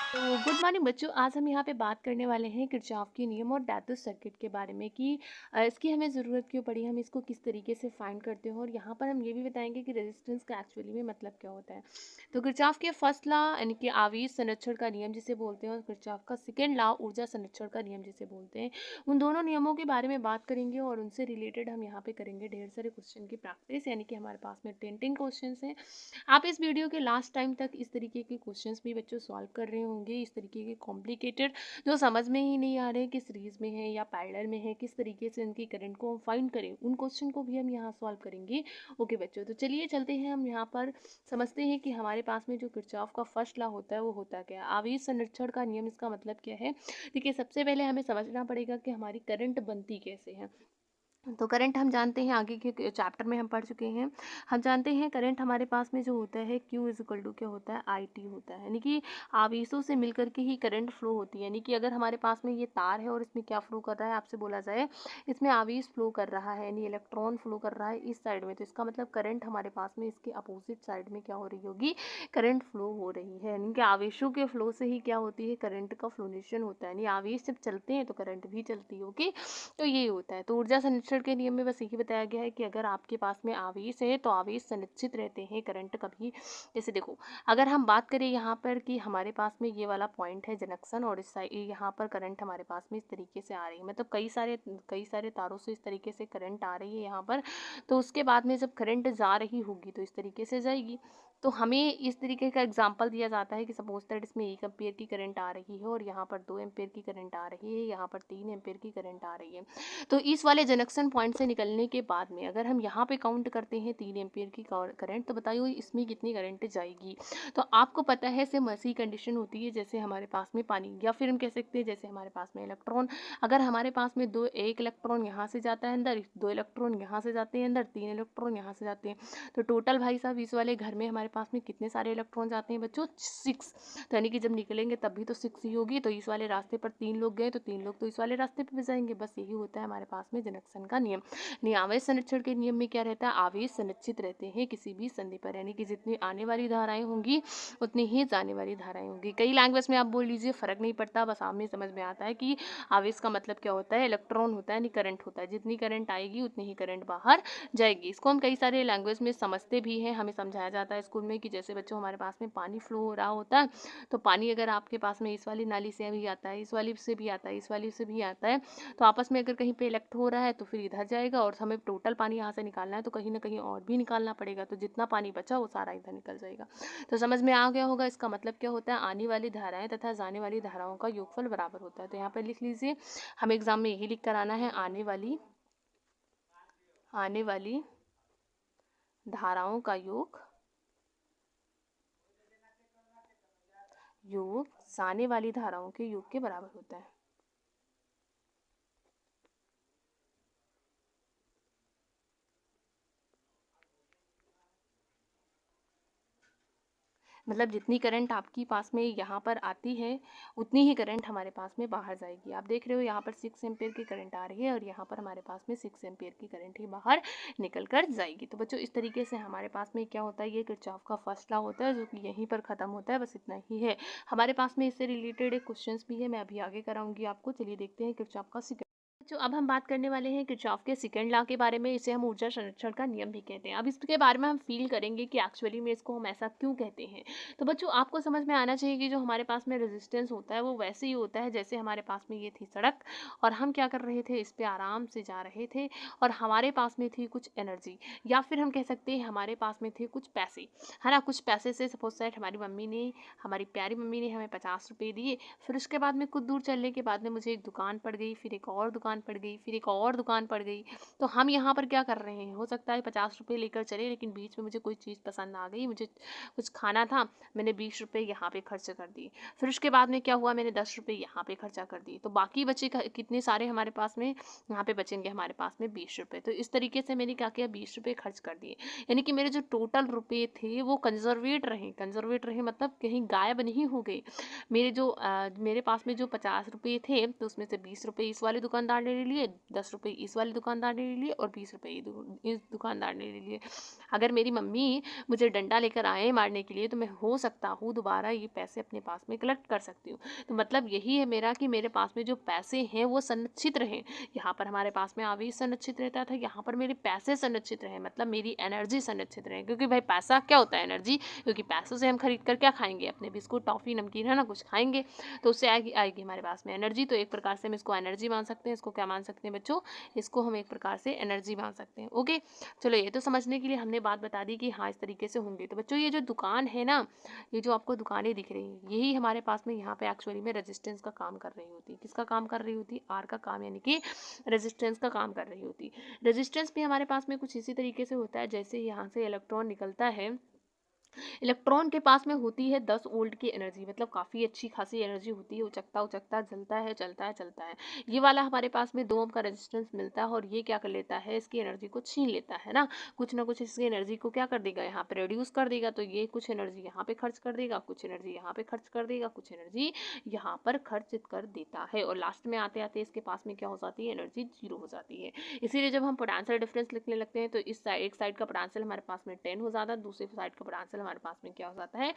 तो good morning बच्चों। आज हम यहाँ पे बात करने वाले हैं किरचॉफ के नियम और डेथ सर्किट के बारे में कि इसकी हमें ज़रूरत क्यों पड़ी, हम इसको किस तरीके से फाइंड करते हैं और यहाँ पर हम ये भी बताएंगे कि रेजिस्टेंस का एक्चुअली में मतलब क्या होता है। तो किरचॉफ के फर्स्ट लॉ यानी कि आवेश संरक्षण का नियम जिसे बोलते हैं और किरचॉफ का सेकेंड लॉ ऊर्जा संरक्षण का नियम जिसे बोलते हैं, उन दोनों नियमों के बारे में बात करेंगे और उनसे रिलेटेड हम यहाँ पे करेंगे ढेर सारे क्वेश्चन की प्रैक्टिस, यानी कि हमारे पास में 10 क्वेश्चन हैं। आप इस वीडियो के लास्ट टाइम तक इस तरीके के क्वेश्चंस भी बच्चों सॉल्व कर रहे होंगे, इस तरीके के कॉम्प्लिकेटेड जो समझ में ही नहीं आ रहे कि सीरीज में है या पैरेलल में है, किस तरीके से इनकी करंट को हम फाइंड करें, उन क्वेश्चन को भी हम यहाँ सॉल्व करेंगे। ओके बच्चों, तो चलिए चलते हैं, हम यहाँ पर समझते हैं कि हमारे पास में जो किरचॉफ का फर्स्ट लॉ होता है वो होता क्या है। आवेश संरक्षण का नियम, इसका मतलब क्या है। देखिए, सबसे पहले हमें समझना पड़ेगा कि हमारी करंट बनती कैसे है। तो करंट हम जानते हैं, आगे के चैप्टर में हम पढ़ चुके हैं। हम जानते हैं करंट हमारे पास में जो होता है Q इज इक्वल टू क्या होता है, IT होता है, यानी कि आवेशों से मिलकर के ही करंट फ्लो होती है। यानी कि अगर हमारे पास में ये तार है और इसमें क्या फ्लो कर रहा है, आपसे बोला जाए इसमें आवेश फ्लो कर रहा है, यानी इलेक्ट्रॉन फ्लो कर रहा है इस साइड में, तो इसका मतलब करंट हमारे पास में इसके अपोजिट साइड में क्या हो रही होगी, करंट फ्लो हो रही है। यानी कि आवेशों के फ्लो से ही क्या होती है, करंट का फ्लोनेशन होता है, यानी आवेश जब चलते हैं तो करंट भी चलती होगी। तो ये होता है। तो ऊर्जा संरक्षण के नियम में बस यही बताया गया है कि अगर आपके पास में आवेश है तो आवेश संरक्षित रहते हैं, करंट कभी, जैसे देखो, अगर हम बात करें यहाँ पर कि हमारे पास में ये वाला पॉइंट है जंक्शन और इस साइड यहाँ पर करंट हमारे पास में इस तरीके से आ रही है, मतलब कई सारे तारों से इस तरीके से करंट आ रही है यहाँ पर। तो उसके बाद में जब करंट जा रही होगी तो इस तरीके से जाएगी। तो हमें इस तरीके का एग्जांपल दिया जाता है कि सपोज दैट इसमें 1 एम्पियर की करंट आ रही है और यहाँ पर 2 एम्पियर की करंट आ रही है, यहाँ पर 3 एम्पियर की करंट आ रही है। तो इस वाले जंक्शन पॉइंट से निकलने के बाद में अगर हम यहाँ पे काउंट करते हैं 3 एम्पियर की करंट, तो बताइए इसमें कितनी करंट जाएगी। तो आपको पता है सेम ऐसी कंडीशन होती है जैसे हमारे पास में पानी, या फिर हम कह सकते हैं जैसे हमारे पास में इलेक्ट्रॉन। अगर हमारे पास में एक इलेक्ट्रॉन यहाँ से जाता है अंदर, 2 इलेक्ट्रॉन यहाँ से जाते हैं अंदर, 3 इलेक्ट्रॉन यहाँ से जाते हैं, तो टोटल भाई साहब इस वाले घर में हमारे पास में कितने सारे इलेक्ट्रॉन जाते हैं बच्चों, 6। तो यानी कि जब निकलेंगे तब भी तो 6 ही होगी। तो इस वाले रास्ते पर 3 लोग गए तो 3 लोग तो इस वाले रास्ते पर भी जाएंगे। बस यही होता है हमारे पास में जंक्शन का नियम। आवेश संरक्षण के नियम में क्या रहता है, आवेश संरक्षित रहते हैं किसी भी संधि पर, यानी कि जितनी आने वाली धाराएं होंगी उतनी ही जाने वाली धाराएं होंगी। कई लैंग्वेज में आप बोल लीजिए, फर्क नहीं पड़ता, बस आप में समझ में आता है कि आवेश का मतलब क्या होता है, इलेक्ट्रॉन होता है यानी करंट होता है, जितनी करंट आएगी उतनी ही करंट बाहर जाएगी। इसको हम कई सारे लैंग्वेज में समझते भी हैं, हमें समझाया जाता है स्कूल में कि जैसे बच्चों हमारे पास में पानी फ्लो हो रहा होता है, तो पानी अगर आपके पास में इस वाली नाली से भी आता है, इस वाली से भी आता है, इस वाली से भी आता है, तो आपस में अगर कहीं पे इलेक्ट हो रहा है तो फिर इधर जाएगा, और हमें टोटल पानी यहाँ से निकालना है तो कहीं ना कहीं और भी निकालना पड़ेगा, तो जितना पानी बचा वो सारा इधर निकल जाएगा। तो समझ में आ गया होगा इसका मतलब क्या होता है, आने वाली धाराएं तथा जाने वाली धाराओं का योगफल बराबर होता है। तो यहाँ पर लिख लीजिए, हम एग्जाम में यही लिख कर आना है, आने वाली धाराओं का योग जाने वाली धाराओं के योग के बराबर होता है। मतलब जितनी करंट आपकी पास में यहाँ पर आती है उतनी ही करंट हमारे पास में बाहर जाएगी। आप देख रहे हो यहाँ पर 6 एम्पियर की करंट आ रही है और यहाँ पर हमारे पास में 6 एम्पियर की करंट ही बाहर निकल कर जाएगी। तो बच्चों इस तरीके से हमारे पास में क्या होता है, ये किरचॉफ का फर्स्ट लॉ होता है जो कि यहीं पर ख़त्म होता है, बस इतना ही है। हमारे पास में इससे रिलेटेड एक क्वेश्चन भी है, मैं अभी आगे कराऊंगी आपको। चलिए देखते हैं किरचॉफ का जो अब हम बात करने वाले हैं किरचॉफ के सेकंड लॉ के बारे में, इसे हम ऊर्जा संरक्षण का नियम भी कहते हैं। अब इसके बारे में हम फील करेंगे कि एक्चुअली में इसको हम ऐसा क्यों कहते हैं। तो बच्चों आपको समझ में आना चाहिए कि जो हमारे पास में रेजिस्टेंस होता है वो वैसे ही होता है जैसे हमारे पास में ये थी सड़क, और हम क्या कर रहे थे, इस पे आराम से जा रहे थे, और हमारे पास में थी कुछ एनर्जी, या फिर हम कह सकते हैं हमारे पास में थे कुछ पैसे, है ना। कुछ पैसे से सपोज दैट हमारी प्यारी मम्मी ने हमें 50 रुपये दिए। फिर उसके बाद में कुछ दूर चलने के बाद में मुझे एक दुकान पड़ गई, फिर एक और दुकान पड़ गई, फिर एक और दुकान पड़ गई। तो हम यहाँ पर क्या कर रहे हैं, हो सकता है 50 रुपये लेकर चले, लेकिन बीच में मुझे कोई चीज़ पसंद आ गई, मुझे कुछ खाना था, मैंने 20 रुपये यहाँ पे खर्च कर दिए। फिर उसके बाद में क्या हुआ, मैंने 10 रुपये यहाँ पे खर्चा कर दिए, तो बाकी बचे कितने सारे हमारे पास में, यहाँ पे बचेंगे हमारे पास में 20 रुपये। तो इस तरीके से मैंने क्या किया, 20 रुपये खर्च कर दिए, यानी कि मेरे जो टोटल रुपये थे वो कंजर्वेट रहे, मतलब कहीं गायब नहीं हो गए। मेरे पास में जो 50 रुपये थे तो उसमें से 20 रुपये इस वाले दुकानदार ने ले लिए, 10 रुपये इस वाले दुकानदार ने ले लिए और 20 रुपये इस दुकानदार ने ले लिए। अगर मेरी मम्मी मुझे डंडा लेकर आए मारने के लिए तो मैं हो सकता हूँ दोबारा ये पैसे अपने पास में कलेक्ट कर सकती हूँ। तो मतलब यही है मेरा कि मेरे पास में जो पैसे हैं वो संरक्षित रहें। यहाँ पर हमारे पास में आवेश संरक्षित रहता था, यहाँ पर मेरे पैसे संरक्षित रहे, मतलब मेरी एनर्जी संरक्षित रहे। क्योंकि भाई पैसा क्या होता है? एनर्जी। क्योंकि पैसों से हम खरीद कर क्या खाएंगे? अपने बिस्कुट, टॉफी, नमकीन, है ना, कुछ खाएंगे, तो उससे आएगी हमारे पास में एनर्जी। तो एक प्रकार से हम इसको एनर्जी मान सकते हैं। इसको क्या मान सकते हैं बच्चों? इसको हम एक प्रकार से एनर्जी मान सकते हैं। ओके, चलो ये तो समझने के लिए हमने बात बता दी कि हाँ इस तरीके से होंगे। तो बच्चों ये जो दुकान है ना, ये जो आपको दुकानें दिख रही हैं, यही हमारे पास में यहाँ पे एक्चुअली में रेजिस्टेंस का काम कर रही होती है। किसका काम कर रही होती है? आर का काम, यानी कि रेजिस्टेंस का काम कर रही होती है। रेजिस्टेंस भी हमारे पास में कुछ इसी तरीके से होता है, जैसे यहाँ से इलेक्ट्रॉन निकलता है, इलेक्ट्रॉन के पास में होती है 10 वोल्ट की एनर्जी, मतलब काफ़ी अच्छी खासी एनर्जी होती है। उचकता उचकता जलता है, चलता है, चलता है। ये वाला हमारे पास में 2 ओम का रेजिस्टेंस मिलता है और ये क्या कर लेता है? इसकी एनर्जी को छीन लेता है ना, कुछ ना कुछ इसकी एनर्जी को क्या कर देगा? यहाँ पे रिड्यूस कर देगा। तो ये कुछ एनर्जी यहाँ पे खर्च कर देगा, कुछ एनर्जी यहाँ पे खर्च कर देगा, कुछ एनर्जी यहाँ पर खर्च कर देता है, और लास्ट में आते आते इसके पास में क्या हो जाती है? एनर्जी 0 हो जाती है। इसीलिए जब हम पोटेंशियल डिफरेंस लिखने लगते हैं तो इस साइड, एक साइड का पोटेंशियल हमारे पास में 10 हो जाता है, दूसरे साइड का पोटेंशियल हमारे पास में क्या हो जाता है?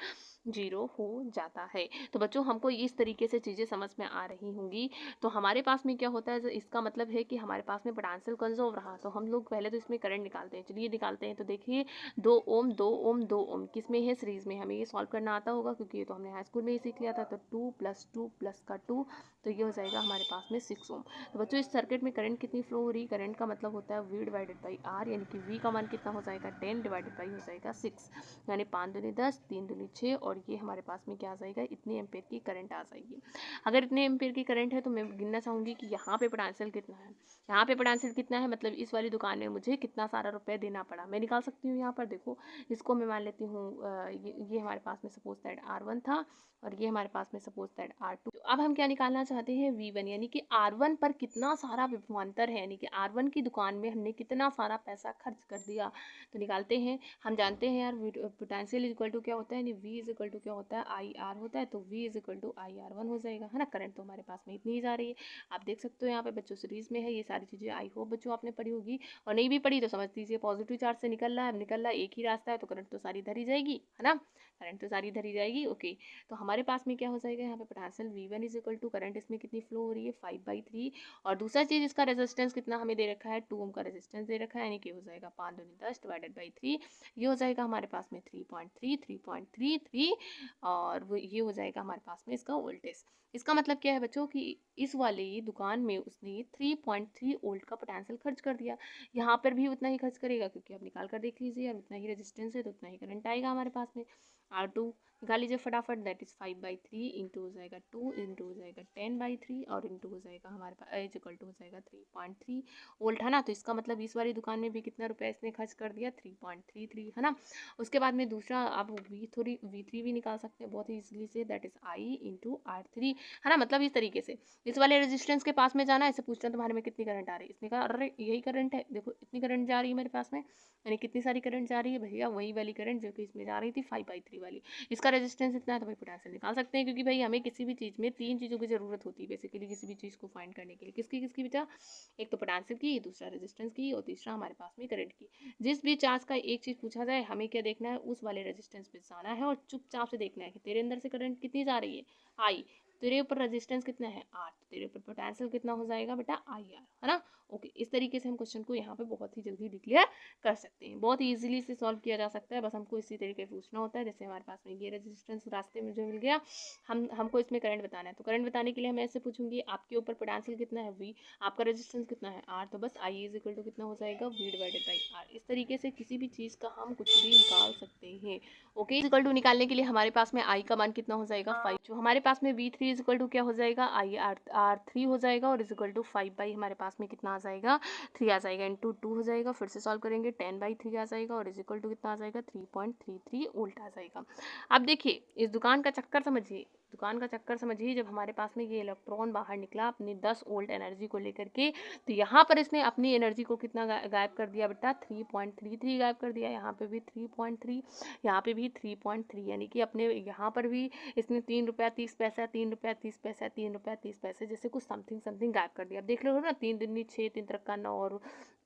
0 हो जाता है। तो बच्चों हमको इस तरीके से चीज़ें समझ में आ रही होंगी। तो हमारे पास में क्या होता है? इसका मतलब है कि हमारे पास में पोटेंशियल कंजर्व रहा, तो हम लोग पहले तो इसमें करंट निकालते हैं। चलिए निकालते हैं। तो देखिए 2 ओम 2 ओम 2 ओम किस में है? सीरीज में। हमें ये सॉल्व करना आता होगा क्योंकि ये तो हमने हाई स्कूल में ही सीख लिया था। तो 2 + 2 + का 2, तो ये हो जाएगा हमारे पास में 6 ओम। तो बच्चों इस सर्किट में करंट कितनी फ्लो हो रही? करंट का मतलब होता है V/R, यानी कि V का मान कितना हो जाएगा? 10 डिवाइडेड बाई हो जाएगा 6, यानी 5 दूनी 10, 3 दूनी 6, और ये हमारे पास में क्या आ जाएगा? इतने एम्पेयर की करंट आ जाएगी। अगर इतने एम्पेयर की करंट है तो मैं गिनना चाहूँगी कि यहाँ पे पोटेंशियल कितना है। यहाँ पे पोटेंशियल कितना है, मतलब इस वाली दुकान में मुझे कितना सारा रुपये देना पड़ा, मैं निकाल सकती हूँ। यहाँ पर देखो, इसको मैं मान लेती हूँ ये हमारे पास में सपोज दैट R1 था, और ये हमारे पास में सपोज दैट R2। तो अब हम क्या निकालना चाहते हैं? V1, यानी कि R1 पर कितना सारा विभवांतर है, यानी कि R1 की दुकान में हमने कितना सारा पैसा खर्च कर दिया। तो निकालते हैं। हम जानते हैं यार पोटेंशियल इक्वल टू क्या होता है, यानी V इक्वल टू क्या होता है? IR होता है। तो V इक्वल टू IR1 हो जाएगा, है ना। करंट तो हमारे पास में इतनी ही जा रही है, आप देख सकते हो यहाँ पे बच्चों सीरीज में है। ये सारी चीज़ें आई होप बच्चों आपने पढ़ी होगी, और नहीं भी पढ़ी तो समझ लीजिए पॉजिटिव चार्ज से निकल रहा है, निकल रहा है, एक ही रास्ता है, तो करंट तो सारी धरी जाएगी, है ना। करंट तो सारी धरी जाएगी। ओके, तो हमारे पास में क्या हो जाएगा? यहाँ पे potential V1 equal to current इसमें कितनी फ्लो हो रही है? 5/3। और दूसरा चीज़ इसका रेजिस्टेंस कितना हमें दे रखा है? 2 ओम का रेजिस्टेंस दे रखा है, यानी कि हो जाएगा 5 दूनी 10 डिवाइडेड बाई 3, ये हो जाएगा हमारे पास में 3.33, और वो ये हो जाएगा हमारे पास में इसका वोल्टेज। इसका मतलब क्या है बच्चों कि इस वाली दुकान में उसने 3.3 वोल्ट का पोटेंशियल खर्च कर दिया। यहाँ पर भी उतना ही खर्च करेगा, क्योंकि आप निकाल कर देख लीजिए, और उतना ही रेजिस्टेंस है तो उतना ही करंट आएगा हमारे पास में। R2 निकाल लीजिए फटाफट, दैट इज 5/3 इंटू हो जाएगा 2 इंटू हो जाएगा 10/3, और इंटू हो जाएगा हमारे पास एज इक्वल टू हो जाएगा 3.3 वोल्ट, है ना। तो इसका मतलब इस वाली दुकान में भी कितना रुपया इसने खर्च कर दिया? 3.33, है ना। उसके बाद में दूसरा आप V3 भी निकाल सकते हैं बहुत ही इजीली से, that is I into R3, है ना। मतलब इस तरीके से इस वाले रेजिस्टेंस के पास में जाना, ऐसे पूछना तुम्हारे में कितनी करंट आ रही है, इसने कहा अरे यही करंट है, देखो इतनी करंट जा रही है मेरे पास में, यानी कितनी सारी करंट जा रही है भैया? वही वाली करंट जो कि इसमें जा रही थी 5/3 वाली। इसका रेजिस्टेंस इतना है, तो भाई पोटेंशियल निकाल सकते हैं, क्योंकि भाई हमें किसी भी चीज़ में 3 चीज़ों की ज़रूरत होती है बेसिकली, किसी भी चीज़ को फाइंड करने के लिए। किसकी किसकी बेटा? एक तो पोटेंशियल की, दूसरा रेजिस्टेंस की, और तीसरा हमारे पास में करंट की। जिस भी चार्ज का एक चीज़ पूछा जाए, हमें क्या देखना है? उस वाले रेजिस्टेंस पे जाना है, और चुपचाप से देखना है कि तेरे अंदर से करंट कितनी जा रही है? I। तेरे ऊपर रेजिस्टेंस कितना है? R। तेरे ऊपर पोटेंशियल कितना हो जाएगा बेटा? IR, है ना। ओके, इस तरीके से हम क्वेश्चन को यहाँ पे बहुत ही जल्दी डिक्लेयर कर सकते हैं, बहुत ही इजीली से सॉल्व किया जा सकता है। बस हमको इसी तरीके पूछना होता है, जैसे हमारे पास में ये रेजिस्टेंस रास्ते में जो मिल गया, हमको इसमें करंट बताना है। तो करंट बताने के लिए मैं ऐसे पूछूंगी, आपके ऊपर पोटेंशियल कितना है? V। आपका रेजिस्टेंस कितना है? R। तो बस I इज इक्वल टू कितना हो जाएगा? V divided by R। इस तरीके से किसी भी चीज़ का हम कुछ भी निकाल सकते हैं। ओके, इक्वल टू निकालने के लिए हमारे पास में I का मान कितना हो जाएगा? 5। जो हमारे पास में V3 इज इक्वल टू क्या हो जाएगा? R3 हो जाएगा, और इज इक्वल टू 5 हमारे पास में कितना आ जाएगा? 3 आ जाएगा, इंटू 2 हो जाएगा। फिर से सॉल्व करेंगे, 10/3 आ जाएगा, और इज इक्वल टू कितना आ जाएगा? 3.33 वोल्ट आ जाएगा। अब देखिए इस दुकान का चक्कर समझिए, दुकान का चक्कर समझिए। जब हमारे पास में ये इलेक्ट्रॉन बाहर निकला अपनी 10 वोल्ट एनर्जी को लेकर के, तो यहाँ पर इसने अपनी एनर्जी को कितना गायब कर दिया बेटा? 3.33 गायब कर दिया। यहाँ पे भी 3.3, यहाँ पे भी 3.3, यानी कि अपने यहाँ पर भी इसने 3 रुपया 30 पैसा, 3 रुपया 30 पैसा, 3 रुपया 30 पैसे, जैसे कुछ समथिंग समथिंग गायब कर दिया। अब देख लो ना, 3 दूनी 6, 3 तिरका 9, और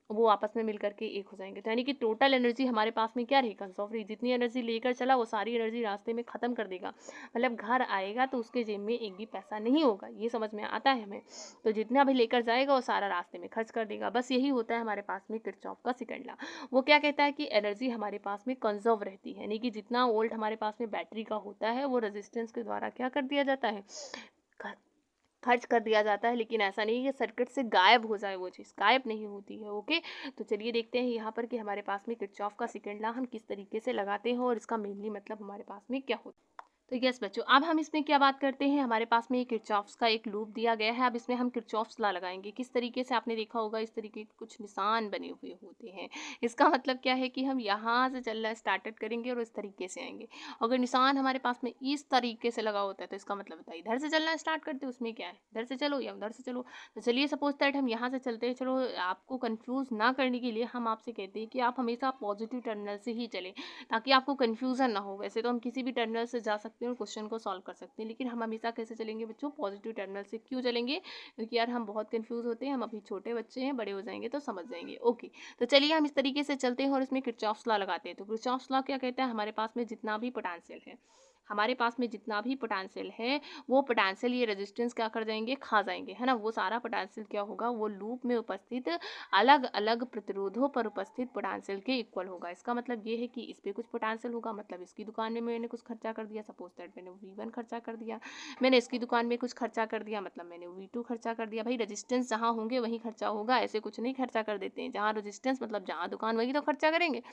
वो आपस में मिल करके एक हो जाएंगे। तो यानी कि टोटल एनर्जी हमारे पास में क्या रही, कंजर्व रही। जितनी एनर्जी लेकर चला वो सारी एनर्जी रास्ते में ख़त्म कर देगा। मतलब घर आएगा तो उसके जेब में एक भी पैसा नहीं होगा, ये समझ में आता है हमें। तो जितना भी लेकर जाएगा वो सारा रास्ते में खर्च कर देगा। बस यही होता है हमारे पास में किरचॉफ का सेकंड लॉ। वो क्या कहता है कि एनर्जी हमारे पास में कंजर्व रहती है, यानी कि जितना वोल्ट हमारे पास में बैटरी का होता है वो रेजिस्टेंस के द्वारा क्या कर दिया जाता है, खर्च कर दिया जाता है। लेकिन ऐसा नहीं है कि सर्किट से गायब हो जाए, वो चीज़ गायब नहीं होती है। ओके, तो चलिए देखते हैं यहाँ पर कि हमारे पास में किरचॉफ का सेकंड लॉ हम किस तरीके से लगाते हैं और इसका मेनली मतलब हमारे पास में क्या होता है। तो यस बच्चों, अब हम इसमें क्या बात करते हैं, हमारे पास में किरचॉफ्स का एक लूप दिया गया है। अब इसमें हम किरचॉफ्स लॉ लगाएंगे। किस तरीके से, आपने देखा होगा इस तरीके के कुछ निशान बने हुए होते हैं। इसका मतलब क्या है कि हम यहाँ से चलना स्टार्टेड करेंगे और इस तरीके से आएंगे। अगर निशान हमारे पास में इस तरीके से लगा होता है तो इसका मतलब होता है इधर से चलना स्टार्ट करते हैं, उसमें क्या है, इधर से चलो या उधर से चलो। तो चलिए सपोज दैट हम यहाँ से चलते हैं। चलो, आपको कंफ्यूज ना करने के लिए हम आपसे कहते हैं कि आप हमेशा पॉजिटिव टर्मिनल से ही चलें, ताकि आपको कन्फ्यूज़न ना हो। वैसे तो हम किसी भी टर्मिनल से जा सकते हैं और क्वेश्चन को सॉल्व कर सकते हैं, लेकिन हम हमेशा कैसे चलेंगे बच्चों, पॉजिटिव टर्मिनल से। क्यों चलेंगे, क्योंकि यार हम बहुत कन्फ्यूज होते हैं, हम अभी छोटे बच्चे हैं, बड़े हो जाएंगे तो समझ जाएंगे। ओके, तो चलिए हम इस तरीके से चलते हैं और इसमें किरचॉफ्स लॉ लगाते हैं। तो किरचॉफ्स लॉ क्या कहता है, हमारे पास में जितना भी पोटेंशियल है, हमारे पास में जितना भी पोटेंशियल है वो पोटेंशियल ये रेजिस्टेंस क्या कर जाएंगे, खा जाएंगे, है ना। वो सारा पोटेंशियल क्या होगा, वो लूप में उपस्थित अलग अलग प्रतिरोधों पर उपस्थित पोटेंशियल के इक्वल होगा। इसका मतलब ये है कि इस पे कुछ पोटेंशियल होगा, मतलब इसकी दुकान में मैंने कुछ खर्चा कर दिया, सपोज दैट मैंने V1 खर्चा कर दिया। मैंने इसकी दुकान में कुछ खर्चा कर दिया, मतलब मैंने V2 खर्चा कर दिया। भाई रेजिस्टेंस जहाँ होंगे वहीं खर्चा होगा, ऐसे कुछ नहीं खर्चा कर देते हैं। जहाँ रेजिस्टेंस मतलब जहाँ दुकान वही तो खर्चा करेंगे।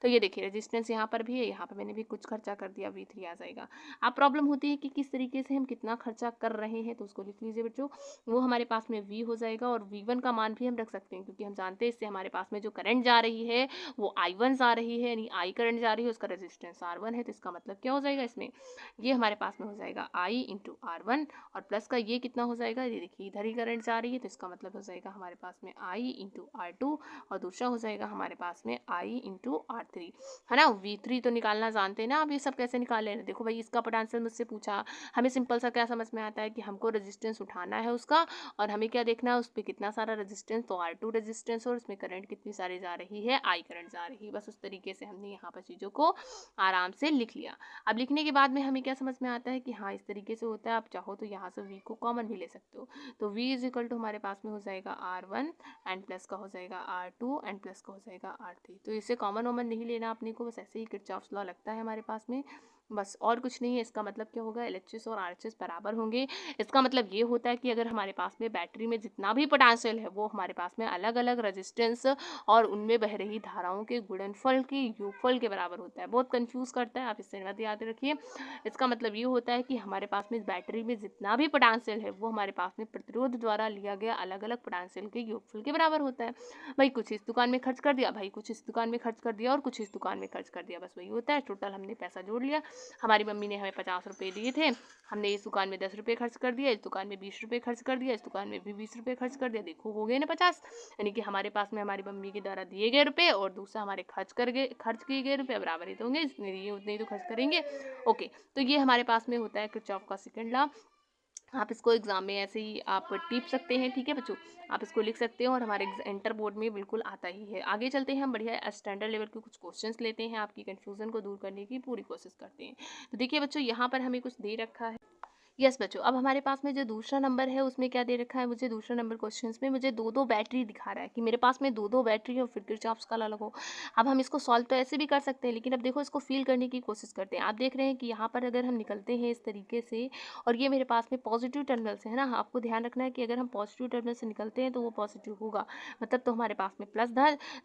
तो ये देखिए रेजिस्टेंस यहाँ पर भी है, यहाँ पर मैंने भी कुछ खर्चा कर दिया, V3 आ जाएगा। अब प्रॉब्लम होती है कि किस तरीके से हम कितना खर्चा कर रहे हैं, तो उसको लिख लीजिए बच्चों। वो हमारे पास में V हो जाएगा, और V1 का मान भी हम रख सकते हैं, क्योंकि हम जानते हैं इससे हमारे पास में जो करंट जा रही है वो I1 जा रही है, यानी I करंट जा रही है, उसका रेजिस्टेंस R1 है। तो इसका मतलब क्या हो जाएगा, इसमें ये हमारे पास में हो जाएगा I इंटू R1, और प्लस का ये कितना हो जाएगा, ये देखिए इधर ही करंट जा रही है, तो इसका मतलब हो जाएगा हमारे पास में I इंटू R2, और दूसरा हो जाएगा हमारे पास में I इंटू R3, है ना। V3 तो निकालना जानते हैं ना, अब ये सब कैसे निकाल लेना। देखो भाई, इसका पोटेंशियल मुझसे पूछा, हमें सिंपल सा क्या समझ में आता है कि हमको रेजिस्टेंस उठाना है उसका, और हमें क्या देखना है, उस पर कितना सारा रेजिस्टेंस, तो R2 रेजिस्टेंस, और उसमें करंट कितनी सारी जा रही है, I करंट जा रही है। बस उस तरीके से हमने यहाँ पर चीज़ों को आराम से लिख लिया। अब लिखने के बाद में हमें क्या समझ में आता है कि हाँ इस तरीके से होता है। आप चाहो तो यहाँ से V को कॉमन भी ले सकते हो। तो V इज इक्वल टू हमारे पास में हो जाएगा R1 एंड प्लस का हो जाएगा R2 एंड प्लस का हो जाएगा R3। तो इसे कॉमन वॉमन नहीं लेना अपने को, बस ऐसे ही किरचॉफ्स लॉ लगता है हमारे पास में, बस और कुछ नहीं है। इसका मतलब क्या होगा, LHS और RHS बराबर होंगे। इसका मतलब ये होता है कि अगर हमारे पास में बैटरी में जितना भी पोटेंशियल है वो हमारे पास में अलग अलग रेजिस्टेंस और उनमें बह रही धाराओं के गुणनफल के योगफल के बराबर होता है। बहुत कंफ्यूज करता है, आप इससे मत याद रखिए। इसका मतलब ये होता है कि हमारे पास में बैटरी में जितना भी पोटेंशियल है वो हमारे पास में प्रतिरोध द्वारा लिया गया अलग अलग पोटेंशियल के योगफल के बराबर होता है। भाई कुछ इस दुकान में खर्च कर दिया, भाई कुछ इस दुकान में खर्च कर दिया, और कुछ इस दुकान में खर्च कर दिया, बस वही होता है। टोटल हमने पैसा जोड़ लिया। हमारी मम्मी ने हमें 50 रुपये दिए थे, हमने इस दुकान में 10 रुपये खर्च कर दिया, इस दुकान में 20 रुपये खर्च कर दिया, इस दुकान में भी 20 रुपये खर्च कर दिया। देखो हो गए ना 50। यानी कि हमारे पास में हमारी मम्मी के द्वारा दिए गए रुपये और दूसरा हमारे खर्च किए गए रुपये बराबर ही तो होंगे, इसने दिए उतने ही तो खर्च करेंगे। ओके, तो ये हमारे पास में होता है किरचॉफ का सेकंड लॉ। आप इसको एग्जाम में ऐसे ही आप टिप सकते हैं, ठीक है बच्चों, आप इसको लिख सकते हैं, और हमारे इंटर बोर्ड में बिल्कुल आता ही है। आगे चलते हैं हम, बढ़िया स्टैंडर्ड लेवल के कुछ क्वेश्चंस लेते हैं, आपकी कंफ्यूजन को दूर करने की पूरी कोशिश करते हैं। तो देखिए बच्चों, यहाँ पर हमें कुछ दे रखा है। यस बच्चों, अब हमारे पास में जो दूसरा नंबर है उसमें क्या दे रखा है, मुझे दूसरा नंबर क्वेश्चंस में मुझे दो दो बैटरी दिखा रहा है कि मेरे पास में दो दो बैटरी है और फिर किरचॉफ्स का लॉ लगाओ। अब हम इसको सॉल्व तो ऐसे भी कर सकते हैं, लेकिन अब देखो इसको फील करने की कोशिश करते हैं। आप देख रहे हैं कि यहाँ पर अगर हम निकलते हैं इस तरीके से, और ये मेरे पास में पॉजिटिव टर्मिनल से है ना, आपको ध्यान रखना है कि अगर हम पॉजिटिव टर्मिनल से निकलते हैं तो वो पॉजिटिव होगा, मतलब तो हमारे पास में प्लस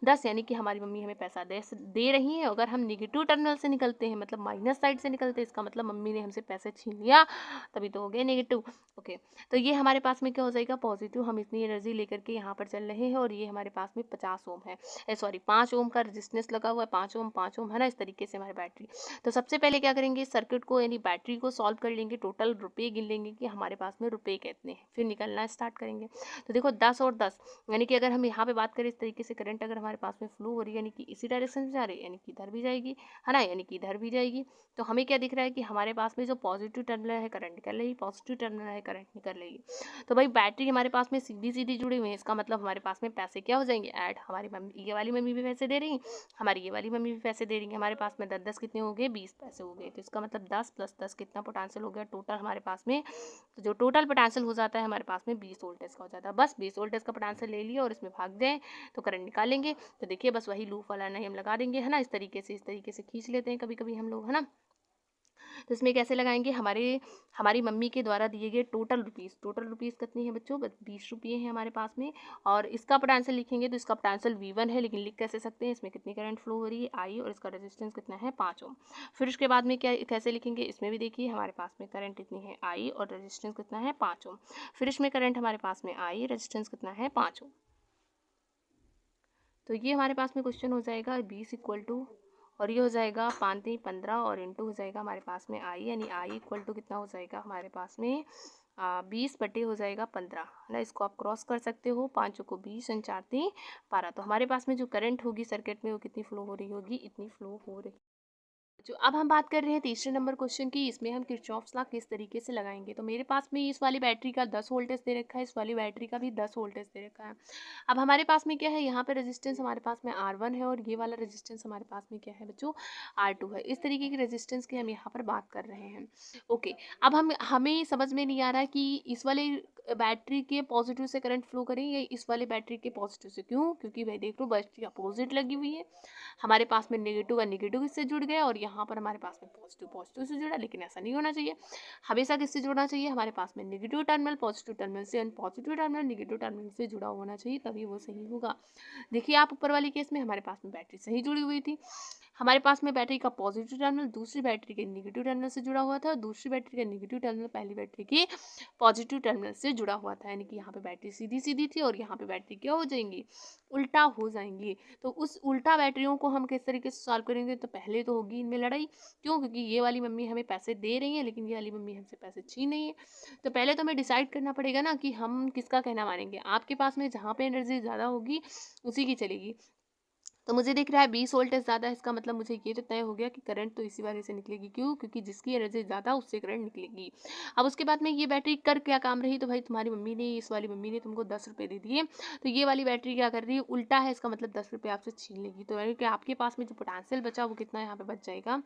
10, यानी कि हमारी मम्मी हमें पैसा दे रही है। अगर हम निगेटिव टर्मिनल से निकलते हैं, मतलब माइनस साइड से निकलते हैं, इसका मतलब मम्मी ने हमसे पैसे छीन लिया, तभी तो हो गए नेगेटिव। ओके, तो ये हमारे पास में क्या हो जाएगा, पॉजिटिव। हम इतनी एनर्जी लेकर के यहाँ पर चल रहे हैं, और ये हमारे पास में 50 ओम है, सॉरी 5 ओम का रेजिस्टेंस लगा हुआ है, 5 ओम है ना, इस तरीके से हमारी बैटरी। तो सबसे पहले क्या करेंगे, सर्किट को यानी बैटरी को सॉल्व कर लेंगे, टोटल रुपये गिन लेंगे कि हमारे पास में रुपये कितने हैं, फिर निकलना स्टार्ट करेंगे। तो देखो 10 और 10, यानी कि अगर हम यहाँ पे बात करें इस तरीके से, करंट अगर हमारे पास में फ्लो हो रही है, यानी कि इसी डायरेक्शन से जा रही है, यानी कि इधर भी जाएगी, है ना, यानी कि इधर भी जाएगी। तो हमें क्या दिख रहा है कि हमारे पास में जो पॉजिटिव टर्मिनल है करंट निकल रही, पॉजिटिव टर्मिनल है करंट निकल रही है। तो भाई बैटरी हमारे पास में सीधी सीधी जुड़ी हुई है, इसका मतलब हमारे पास में पैसे क्या हो जाएंगे ऐड। हमारी मम्मी, ये वाली मम्मी भी पैसे दे रही है, हमारी ये वाली मम्मी भी पैसे दे रही है। हमारे पास में 10 10 कितने हो गए, 20 पैसे हो गए। तो इसका मतलब 10 + 10 कितना पोटेंशियल हो गया टोटल हमारे पास में। तो जो टोटल पोटेंशियल हो जाता है हमारे पास में 20 वोल्टेज का हो जाता है। बस 20 वोल्टेज का पोटेंशियल ले लिया और इसमें भाग दें तो करंट निकालेंगे। तो देखिए बस वही लूप वाला नहीं हम लगा देंगे, है ना। इस तरीके से खींच लेते हैं कभी कभी हम लोग, है ना। तो इसमें कैसे लगाएंगे, हमारी मम्मी के द्वारा दिए गए टोटल रुपीज़ कितनी है बच्चों, 20 रुपये हैं हमारे पास में। और इसका पोटेंशियल लिखेंगे तो इसका पोटेंशियल V1 है, लेकिन लिख कैसे सकते हैं, इसमें कितनी करंट फ्लो हो रही है I, और इसका रेजिस्टेंस कितना है 5 ओम। फिर उसके बाद में क्या कैसे लिखेंगे, इसमें भी देखिए हमारे पास में करंट इतनी है I और रेजिस्टेंस कितना है 5 ओम। फिर इसमें करंट हमारे पास में I, रेजिस्टेंस कितना है 5 ओम। तो ये हमारे पास में क्वेश्चन हो जाएगा 20 इक्वल टू, और ये हो जाएगा 5 3 15 और इंटू हो जाएगा हमारे पास में आई, यानी आई इक्वल टू कितना हो जाएगा हमारे पास में 20 बटे हो जाएगा 15, है ना। इसको आप क्रॉस कर सकते हो, 5 को 20 और 4 3 12। तो हमारे पास में जो करंट होगी सर्किट में वो कितनी फ्लो हो रही होगी, इतनी फ्लो हो रही। जो अब हम बात कर रहे हैं तीसरे नंबर क्वेश्चन की, इसमें हम किरचॉफ्स लॉ किस तरीके से लगाएंगे। तो मेरे पास में इस वाली बैटरी का 10 वोल्टेज दे रखा है, इस वाली बैटरी का भी 10 वोल्टेज दे रखा है। अब हमारे पास में क्या है, यहाँ पे रेजिस्टेंस हमारे पास में R1 है और ये वाला रेजिस्टेंस हमारे पास में क्या है बच्चों, R2 है। इस तरीके की रेजिस्टेंस की हम यहाँ पर बात कर रहे हैं। ओके, अब हमें समझ में नहीं आ रहा है कि इस वाले बैटरी के पॉजिटिव से करंट फ्लो करें या इस वाले बैटरी के पॉजिटिव से। क्यों, क्योंकि भाई देख लो बैटरी अपोजिट लगी हुई है, हमारे पास में नेगेटिव का नेगेटिव इससे जुड़ गया और यहाँ पर हमारे पास में पॉजिटिव पॉजिटिव से जुड़ा। लेकिन ऐसा नहीं होना चाहिए, हमेशा किससे जुड़ना चाहिए, हमारे पास में नेगेटिव टर्मिनल पॉजिटिव टर्मिनल से, और पॉजिटिव टर्मिनल नेगेटिव टर्मिनल से जुड़ा होना चाहिए, तभी वो सही होगा। देखिए आप ऊपर वाली केस में हमारे पास में बैटरी सही जुड़ी हुई थी, हमारे पास में बैटरी का पॉजिटिव टर्मिनल दूसरी बैटरी के नेगेटिव टर्मिनल से जुड़ा हुआ था और दूसरी बैटरी का नेगेटिव टर्मिनल पहली बैटरी के पॉजिटिव टर्मिनल से जुड़ा हुआ था, यानी कि यहाँ पे बैटरी सीधी सीधी थी और यहाँ पे बैटरी क्या हो जाएंगी, उल्टा हो जाएंगी। तो उस उल्टा बैटरियों को हम किस तरीके से सॉल्व करेंगे, तो पहले तो होगी इनमें लड़ाई। क्यों, क्योंकि ये वाली मम्मी हमें पैसे दे रही है लेकिन ये वाली मम्मी हमसे पैसे छीन रही है। तो पहले तो हमें डिसाइड करना पड़ेगा ना कि हम किसका कहना मानेंगे। आपके पास में जहाँ पे एनर्जी ज़्यादा होगी उसी की चलेगी। तो मुझे दिख रहा है 20 वोल्टेज ज़्यादा है, इसका मतलब मुझे ये तो तय हो गया कि करंट तो इसी वाले से निकलेगी। क्यों, क्योंकि जिसकी एनर्जी ज़्यादा उससे करंट निकलेगी। अब उसके बाद में ये बैटरी कर क्या काम रही, तो भाई तुम्हारी मम्मी ने, इस वाली मम्मी ने तुमको 10 रुपये दे दिए, तो ये वाली बैटरी क्या कर रही है, उल्टा है, इसका मतलब 10 रुपये आपसे छीन लेगी। तो यानी कि आपके पास में जो पोटेंशियल बचा वो कितना यहाँ पे बच जाएगा,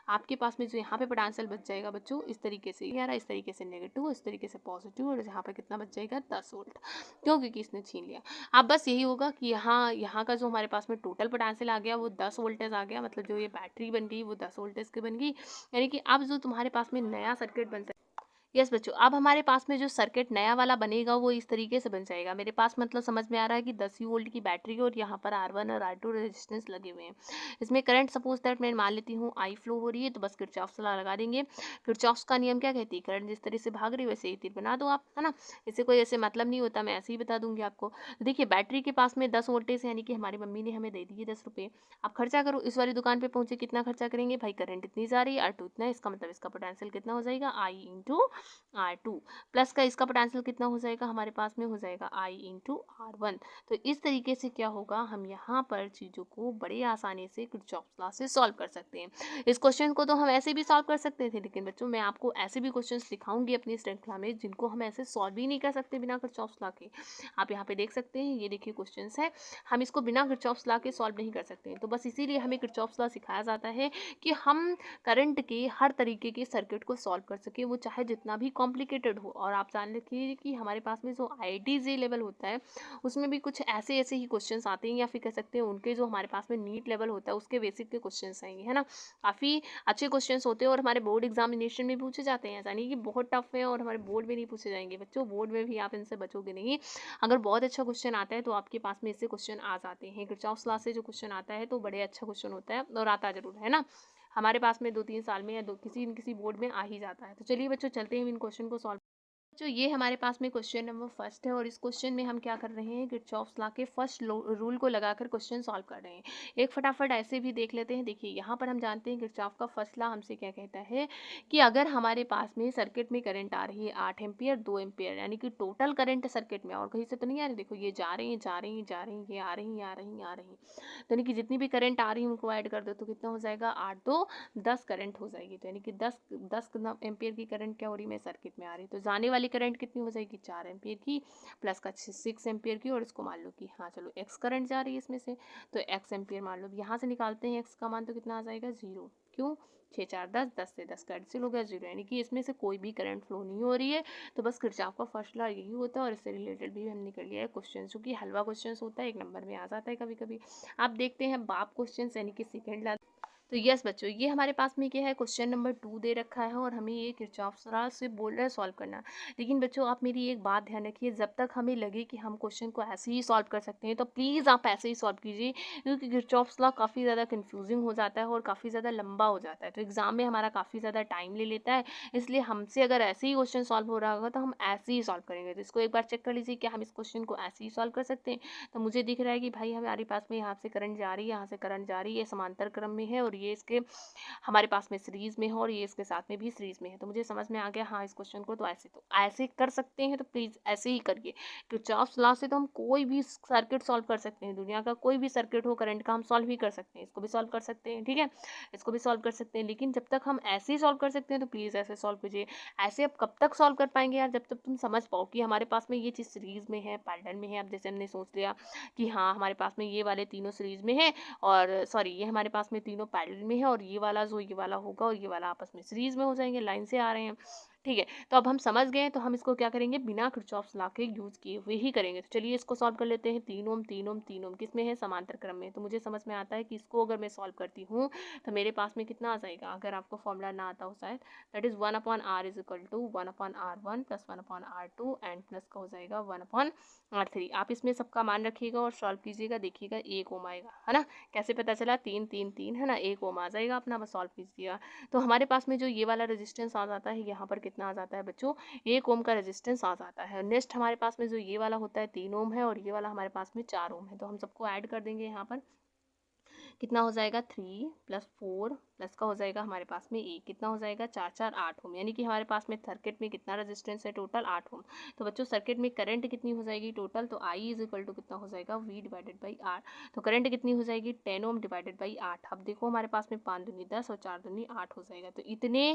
आपके पास में जो यहाँ पे पोटेंशियल बच जाएगा बच्चों, इस तरीके से यार, इस तरीके से नेगेटिव, इस तरीके से पॉजिटिव, और यहाँ पे कितना बच जाएगा 10 वोल्ट। क्यों, क्योंकि इसने छीन लिया। अब बस यही होगा कि यहाँ का जो हमारे पास में टोटल पोटेंशियल आ गया वो 10 वोल्टेज आ गया, मतलब जो ये बैटरी बन गई वो 10 वोल्टेज की बन गई। यानी कि अब जो तुम्हारे पास में नया सर्किट बन सकता है। यस बच्चों, अब हमारे पास में जो सर्किट नया वाला बनेगा वो इस तरीके से बन जाएगा। मेरे पास मतलब समझ में आ रहा है कि 10 ही वोल्ट की बैटरी है और यहाँ पर R1 और R2 रेजिस्टेंस लगे हुए हैं। इसमें करंट सपोज दैट मैं मान लेती हूँ I फ्लो हो रही है, तो बस किरचॉफ्स लॉ लगा देंगे। किरचॉफ्स का नियम क्या कहती है, करंट जिस तरह से भाग रही है वैसे ही तीर बना दो आप, है ना। इससे कोई ऐसे मतलब नहीं होता, मैं ऐसे ही बता दूंगी आपको। तो देखिए बैटरी के पास में 10 वोल्टेज है, यानी कि हमारी मम्मी ने हमें दे दिए 10 रुपये। आप खर्चा करो, इस वाली दुकान पे पहुंचे कितना खर्चा करेंगे भाई, करंट इतनी जा रही है, R2 इतना है, इसका मतलब इसका पोटेंशियल कितना हो जाएगा I इंटू R2, प्लस का इसका पोटेंशियल कितना हो जाएगा हमारे पास में, हो जाएगा I इंटू R1। तो इस तरीके से क्या होगा, हम यहाँ पर चीज़ों को बड़े आसानी से किरचॉफ्स लॉ से सॉल्व कर सकते हैं। इस क्वेश्चन को तो हम ऐसे भी सॉल्व कर सकते थे, लेकिन बच्चों मैं आपको ऐसे भी क्वेश्चन दिखाऊंगी अपनी श्रृंखला में जिनको हम ऐसे सॉल्व ही नहीं कर सकते बिना किरचॉफ्स लॉ के। आप यहाँ पे देख सकते हैं, ये देखिए क्वेश्चन है, हम इसको बिना किरचॉफ्स लॉ के सॉल्व नहीं कर सकते हैं। तो बस इसीलिए हमें किरचॉफ्स लॉ सिखाया जाता है कि हम करंट के हर तरीके के सर्किट को सॉल्व कर सके, वो चाहे जितना भी कॉम्प्लिकेटेड हो। और आप जान रखिए कि हमारे पास में जो IIT लेवल होता है उसमें भी कुछ ऐसे ऐसे ही क्वेश्चंस आते हैं, या फिर कह सकते हैं उनके जो हमारे पास में नीट लेवल होता है उसके बेसिक के क्वेश्चंस आएंगे, है ना। काफ़ी अच्छे क्वेश्चंस होते हैं और हमारे बोर्ड एग्जामिनेशन में पूछे जाते हैं। ऐसा नहीं कि बहुत टफ है और हमारे बोर्ड में नहीं पूछे जाएंगे बच्चों, बोर्ड में भी आप इनसे बचोगे नहीं। अगर बहुत अच्छा क्वेश्चन आता है तो आपके पास में इससे क्वेश्चन आ जाते हैं। किरचॉफ्स लॉ से जो क्वेश्चन आता है तो बड़े अच्छा क्वेश्चन होता है और आता जरूर है ना। हमारे पास में 2 3 साल में या किसी न किसी बोर्ड में आ ही जाता है। तो चलिए बच्चों चलते हैं इन क्वेश्चन को सॉल्व जो ये हमारे पास में क्वेश्चन नंबर फर्स्ट है और इस क्वेश्चन में हम क्या कर रहे हैं, किरचॉफ्स लॉ के फर्स्ट रूल को लगाकर क्वेश्चन सॉल्व कर रहे हैं। एक फटाफट ऐसे भी देख लेते हैं। देखिए यहाँ पर हम जानते हैं किरचॉफ का फर्स्ट लॉ हमसे क्या कहता है कि अगर हमारे पास में सर्किट में करंट आ रही है 8 एम्पियर 2 एम्पियर, यानी कि टोटल करंट सर्किट में और कहीं से तो नहीं आ रही, देखो ये जा रही है जा रही है जा रही है, ये आ रही है आ रही है आ रही है, तो यानी कि जितनी भी करंट आ रही है उनको ऐड कर दो तो कितना हो जाएगा, 8 2 10 करंट हो जाएगी। तो यानी कि 10 एम्पियर की करंट क्या हो रही है, सर्किट में आ रही है। तो जाने वाली करंट कितनी हो जाएगी, 4 एम्पियर की प्लस का 6 एम्पियर की, और इसको मान लो कि हाँ चलो एक्स करंट जा रही है इसमें से, तो एक्स एम्पियर मान लो। यहाँ से निकालते हैं एक्स का मान, तो कितना आ जाएगा, 0। क्यों, 6 4 10, 10 से 10 कैंसिल हो गया, 0, यानी कि इसमें से कोई भी करंट फ्लो नहीं हो रही है। तो बस किरचॉफ का फर्स्ट लॉ यही होता है और इससे रिलेटेड भी हमने कर लिया है क्वेश्चन, जो कि हलवा क्वेश्चन होता है, 1 नंबर में आ जाता है कभी कभी। आप देखते हैं बाप क्वेश्चन यानी कि सेकेंड लॉ। तो यस बच्चों, ये हमारे पास में क्या है, क्वेश्चन नंबर 2 दे रखा है और हमें ये किरचॉफ लॉ से बोल रहा है सॉल्व करना। लेकिन बच्चों आप मेरी एक बात ध्यान रखिए, जब तक हमें लगे कि हम क्वेश्चन को ऐसे ही सॉल्व कर सकते हैं तो प्लीज़ आप ऐसे ही सॉल्व कीजिए, क्योंकि किरचॉफ लॉ काफ़ी ज़्यादा कन्फ्यूजिंग हो जाता है और काफ़ी ज़्यादा लंबा हो जाता है, तो एग्जाम में हमारा काफ़ी ज़्यादा टाइम ले लेता है। इसलिए हमसे अगर ऐसे ही क्वेश्चन सॉल्व हो रहा होगा तो हम ऐसे ही सॉल्व करेंगे। तो इसको एक बार चेक कर लीजिए, क्या हम इस क्वेश्चन को ऐसे ही सॉल्व कर सकते हैं। तो मुझे दिख रहा है कि भाई हमारे पास में यहाँ से करंट जा रही है, यहाँ से करंट जा रही है, समांतर क्रम में है और ये इसके हमारे पास में सीरीज में है और ये इसके साथ में भी सीरीज में है। तो मुझे समझ में आ गया हाँ इस क्वेश्चन को तो ऐसे कर सकते हैं, तो प्लीज ऐसे ही करिए। किरचॉफ्स लॉ से तो हम कोई भी सर्किट सॉल्व कर सकते हैं, दुनिया का कोई भी सर्किट हो करंट का हम सॉल्व ही कर सकते हैं। इसको भी सॉल्व कर सकते हैं, ठीक है, इसको भी सॉल्व कर सकते हैं। लेकिन जब तक हम ऐसे ही सॉल्व कर सकते हैं तो प्लीज ऐसे सॉल्व कीजिए। ऐसे अब कब तक सॉल्व कर पाएंगे यार, जब तक तुम समझ पाओ कि हमारे पास में ये चीज सीरीज में है, पैरेलल में है। अब जैसे हमने सोच लिया कि हाँ हमारे पास में ये वाले तीनों सीरीज में है, और सॉरी ये हमारे पास में तीनों पैरेलल में है, और ये वाला जो ये वाला होगा और ये वाला आपस में सीरीज में हो जाएंगे, लाइन से आ रहे हैं, ठीक है। तो अब हम समझ गए, तो हम इसको क्या करेंगे, बिना किरचॉफ्स लॉ के यूज किए हुए ही करेंगे। तो चलिए इसको सॉल्व कर लेते हैं। 3 ओम 3 ओम 3 ओम किस में है, समांतर क्रम में। तो मुझे समझ में आता है कि इसको अगर मैं सॉल्व करती हूँ तो मेरे पास में कितना आ जाएगा, अगर आपको फॉर्मूला ना आता हो शायद, that is 1/r is equal to 1/r1 plus 1/r2 and plus का हो जाएगा 1/r3। आप इसमें सबका मान रखिएगा और सॉल्व कीजिएगा, देखिएगा 1 ओम आएगा, है ना। कैसे पता चला, 3 3 3 है ना, 1 ओम आ जाएगा अपना, बस सॉल्व कीजिएगा। तो हमारे पास में जो ये वाला रेजिस्टेंस आ जाता है, यहाँ पर कितना आ जाता है बच्चों, 1 ओम का रेजिस्टेंस आ जाता है। नेक्स्ट हमारे पास में जो ये वाला होता है 3 ओम है और ये वाला हमारे पास में 4 ओम है। तो हम सबको ऐड कर देंगे यहाँ पर, कितना हो जाएगा, 3 + 4 प्लस का हो जाएगा हमारे पास में 1, कितना हो जाएगा, 4 4 8 ओम, यानी कि हमारे पास में सर्किट में कितना रेजिस्टेंस है, टोटल 8 ओम। तो बच्चों सर्किट में करंट कितनी हो जाएगी टोटल, तो आई इज इक्वल टू कितना हो जाएगा, V डिवाइडेड बाई आर। तो करंट कितनी हो जाएगी, 10 ओम डिवाइडेड बाई 8। अब देखो हमारे पास में 5 दूनी 10 और 4 दूनी 8 हो जाएगा। तो इतने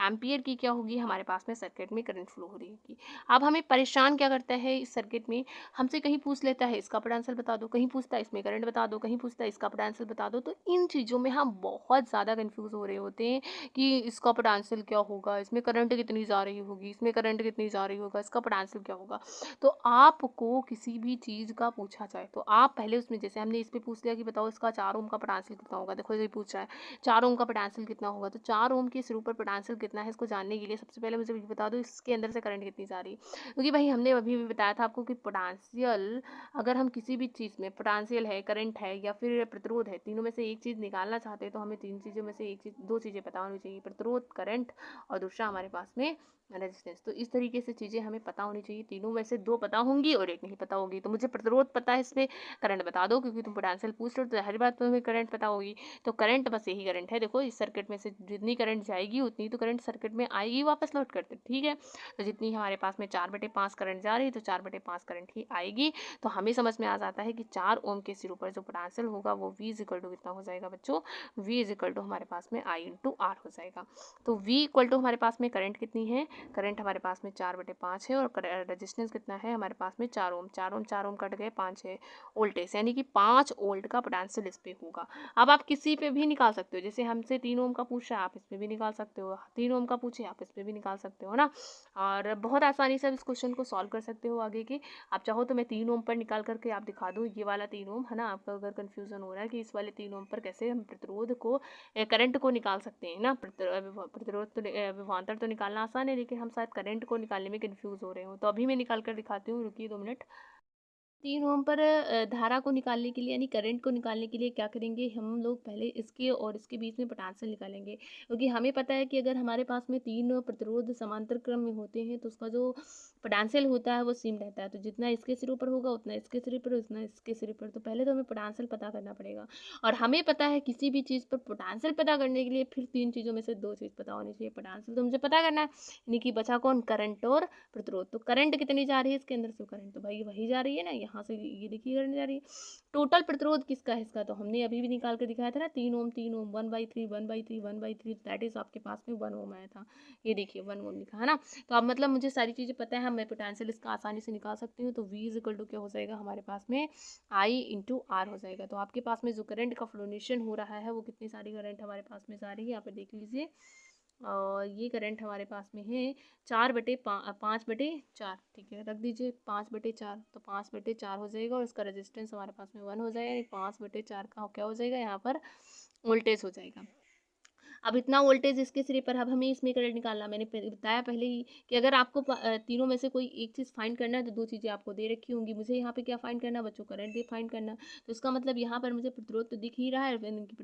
एम्पियर की क्या होगी हमारे पास में सर्किट में करंट फ्लो हो रही होगी। अब हमें परेशान क्या करता है इस सर्किट में, हमसे कहीं पूछ लेता है इसका पोटेंशियल बता दो, कहीं पूछता है इसमें करंट बता दो, कहीं पूछता है इसका पोटेंशियल बता दो। तो इन चीज़ों में हम बहुत ज़्यादा कंफ्यूज हो रहे होते हैं कि इसका पोटेंशियल क्या होगा, इसमें करंट कितनी जा रही होगी, इसमें करंट कितनी जा रही होगा, इसका पोटेंशियल क्या होगा। तो आपको किसी भी चीज़ का पूछा जाए तो आप पहले उसमें, जैसे हमने इस पे पूछ लिया कि बताओ इसका 4 ओम का पोटेंशियल कितना होगा, देखो ये पूछ रहा है 4 ओम का पोटेंशियल कितना होगा, तो 4 ओम के सिरे पर पोटेंशियल कितना है इसको जानने के लिए सबसे पहले मुझे ये बता दो इसके अंदर से करंट कितनी जा रही है। क्योंकि भाई हमने अभी भी बताया था आपको कि पोटेंशियल, अगर हम किसी भी चीज़ में पोटेंशियल है, करंट है या फिर प्रतिरोध है, तीनों में से एक चीज़ निकालना चाहते हैं तो हमें तीन चीज़ों में से एक चीज़, दो चीज़ें पता होनी चाहिए, प्रतिरोध, करंट और दूसरा हमारे पास में रेजिस्टेंस। तो इस तरीके से चीज़ें हमें पता होनी चाहिए, तीनों में से दो पता होंगी और एक नहीं पता होगी। तो मुझे प्रतिरोध पता है, इसमें करंट बता दो, क्योंकि तुम पोटेंशियल पूछ रहे हो तो जाहिर बात तुम्हें करंट पता होगी। तो करंट बस यही करंट है, देखो इस सर्किट में से जितनी करंट जाएगी उतनी तो करंट सर्किट में आएगी वापस लौट करते, ठीक है। तो जितनी हमारे पास में 4/5 करंट जा रही है तो 4/5 करंट ही आएगी। तो हमें समझ में आ जाता है कि 4 ओम के सिरों पर जो पोटेंशियल होगा वो V इक्वल टू कितना हो जाएगा बच्चों, V इक्वल टू हमारे पास में I इंटू R हो जाएगा। तो V इक्वल टू हमारे पास में करंट कितनी है, करंट हमारे पास में 4/5 है और रेजिस्टेंस कितना है हमारे पास में 4 ओम, 4 ओम कट गए 5 है वोल्टेज, यानी कि 5 वोल्ट का पोटेंशियल इस पे होगा। अब आप किसी पे भी निकाल सकते हो, जैसे हमसे 3 ओम का पूछा है आप इस पे भी निकाल सकते हो, 3 ओम का पूछे आप इस पे भी निकाल सकते हो ना। और बहुत आसानी से आप इस क्वेश्चन को सॉल्व कर सकते हो आगे के। आप चाहो तो मैं 3 ओम पर निकाल करके आप दिखा दूँ, ये वाला 3 ओम है ना, आपका अगर कन्फ्यूजन हो रहा है कि इस वाले 3 ओम पर कैसे हम प्रतिरोध को, करंट को निकाल सकते हैं ना, प्रतिरोध तो विभवांतर तो निकालना आसान है, लेकिन हम शायद करंट को निकालने में कंफ्यूज हो रहे हो। तो अभी मैं निकाल कर दिखाती हूँ, रुकिए 2 मिनट। 3 ओम पर धारा को निकालने के लिए यानी करंट को निकालने के लिए क्या करेंगे हम लोग, पहले इसके और इसके बीच में पोटेंशियल निकालेंगे, क्योंकि हमें पता है कि अगर हमारे पास में 3 प्रतिरोध समांतर क्रम में होते हैं तो उसका जो पोटेंशियल होता है वो सेम रहता है। तो जितना इसके सिरों पर होगा उतना इसके सिरे पर, उतना इसके सिरे पर। तो पहले तो हमें पोटेंशियल पता करना पड़ेगा, और हमें पता है किसी भी चीज़ पर पोटेंशियल पता करने के लिए फिर 3 चीज़ों में से 2 चीज़ पता होनी चाहिए। पोटेंशियल तो मुझे पता करना है, यानी कि बचा कौन, करंट और प्रतिरोध। तो करंट कितनी जा रही है इसके अंदर से, करंट तो भाई वही जा रही है ना, यहाँ से ये देखिए करंट जा रही है। टोटल प्रतिरोध किसका है इसका, तो हमने अभी भी निकाल कर दिखाया था ना, 3 ओम 3 ओम, 1/3 1/3 1/3, दैट इज आपके पास में 1 ओम आया था। ये देखिए 1 ओम लिखा है ना। तो अब मतलब मुझे सारी चीज़ें पता है, मैं पोटेंशियल इसका आसानी से निकाल सकती हूँ। तो V इज इक्वल टू क्या हो जाएगा हमारे पास में, I इंटू R हो जाएगा। तो आपके पास में जो करंट का फ्लोनेशन हो रहा है वो कितनी सारी करंट हमारे पास में जा रही है, यहाँ पर देख लीजिए। और ये करंट हमारे पास में है 5/4, ठीक है, रख दीजिए 5/4। तो 5/4 हो जाएगा, और इसका रेजिस्टेंस हमारे पास में 1 हो जाएगा, यानी 5/4 का क्या हो जाएगा यहाँ पर वोल्टेज हो जाएगा। अब इतना वोल्टेज इसके सिरे पर, अब हमें इसमें करंट निकालना। मैंने बताया पहले ही कि अगर आपको तीनों में से कोई एक चीज़ फाइंड करना है तो 2 चीज़ें आपको दे रखी होंगी। मुझे यहाँ पे क्या फाइंड करना है बच्चों, करंट दे फाइंड करना। तो इसका मतलब यहाँ पर मुझे प्रतिरोध तो दिख ही रहा है, यानी कि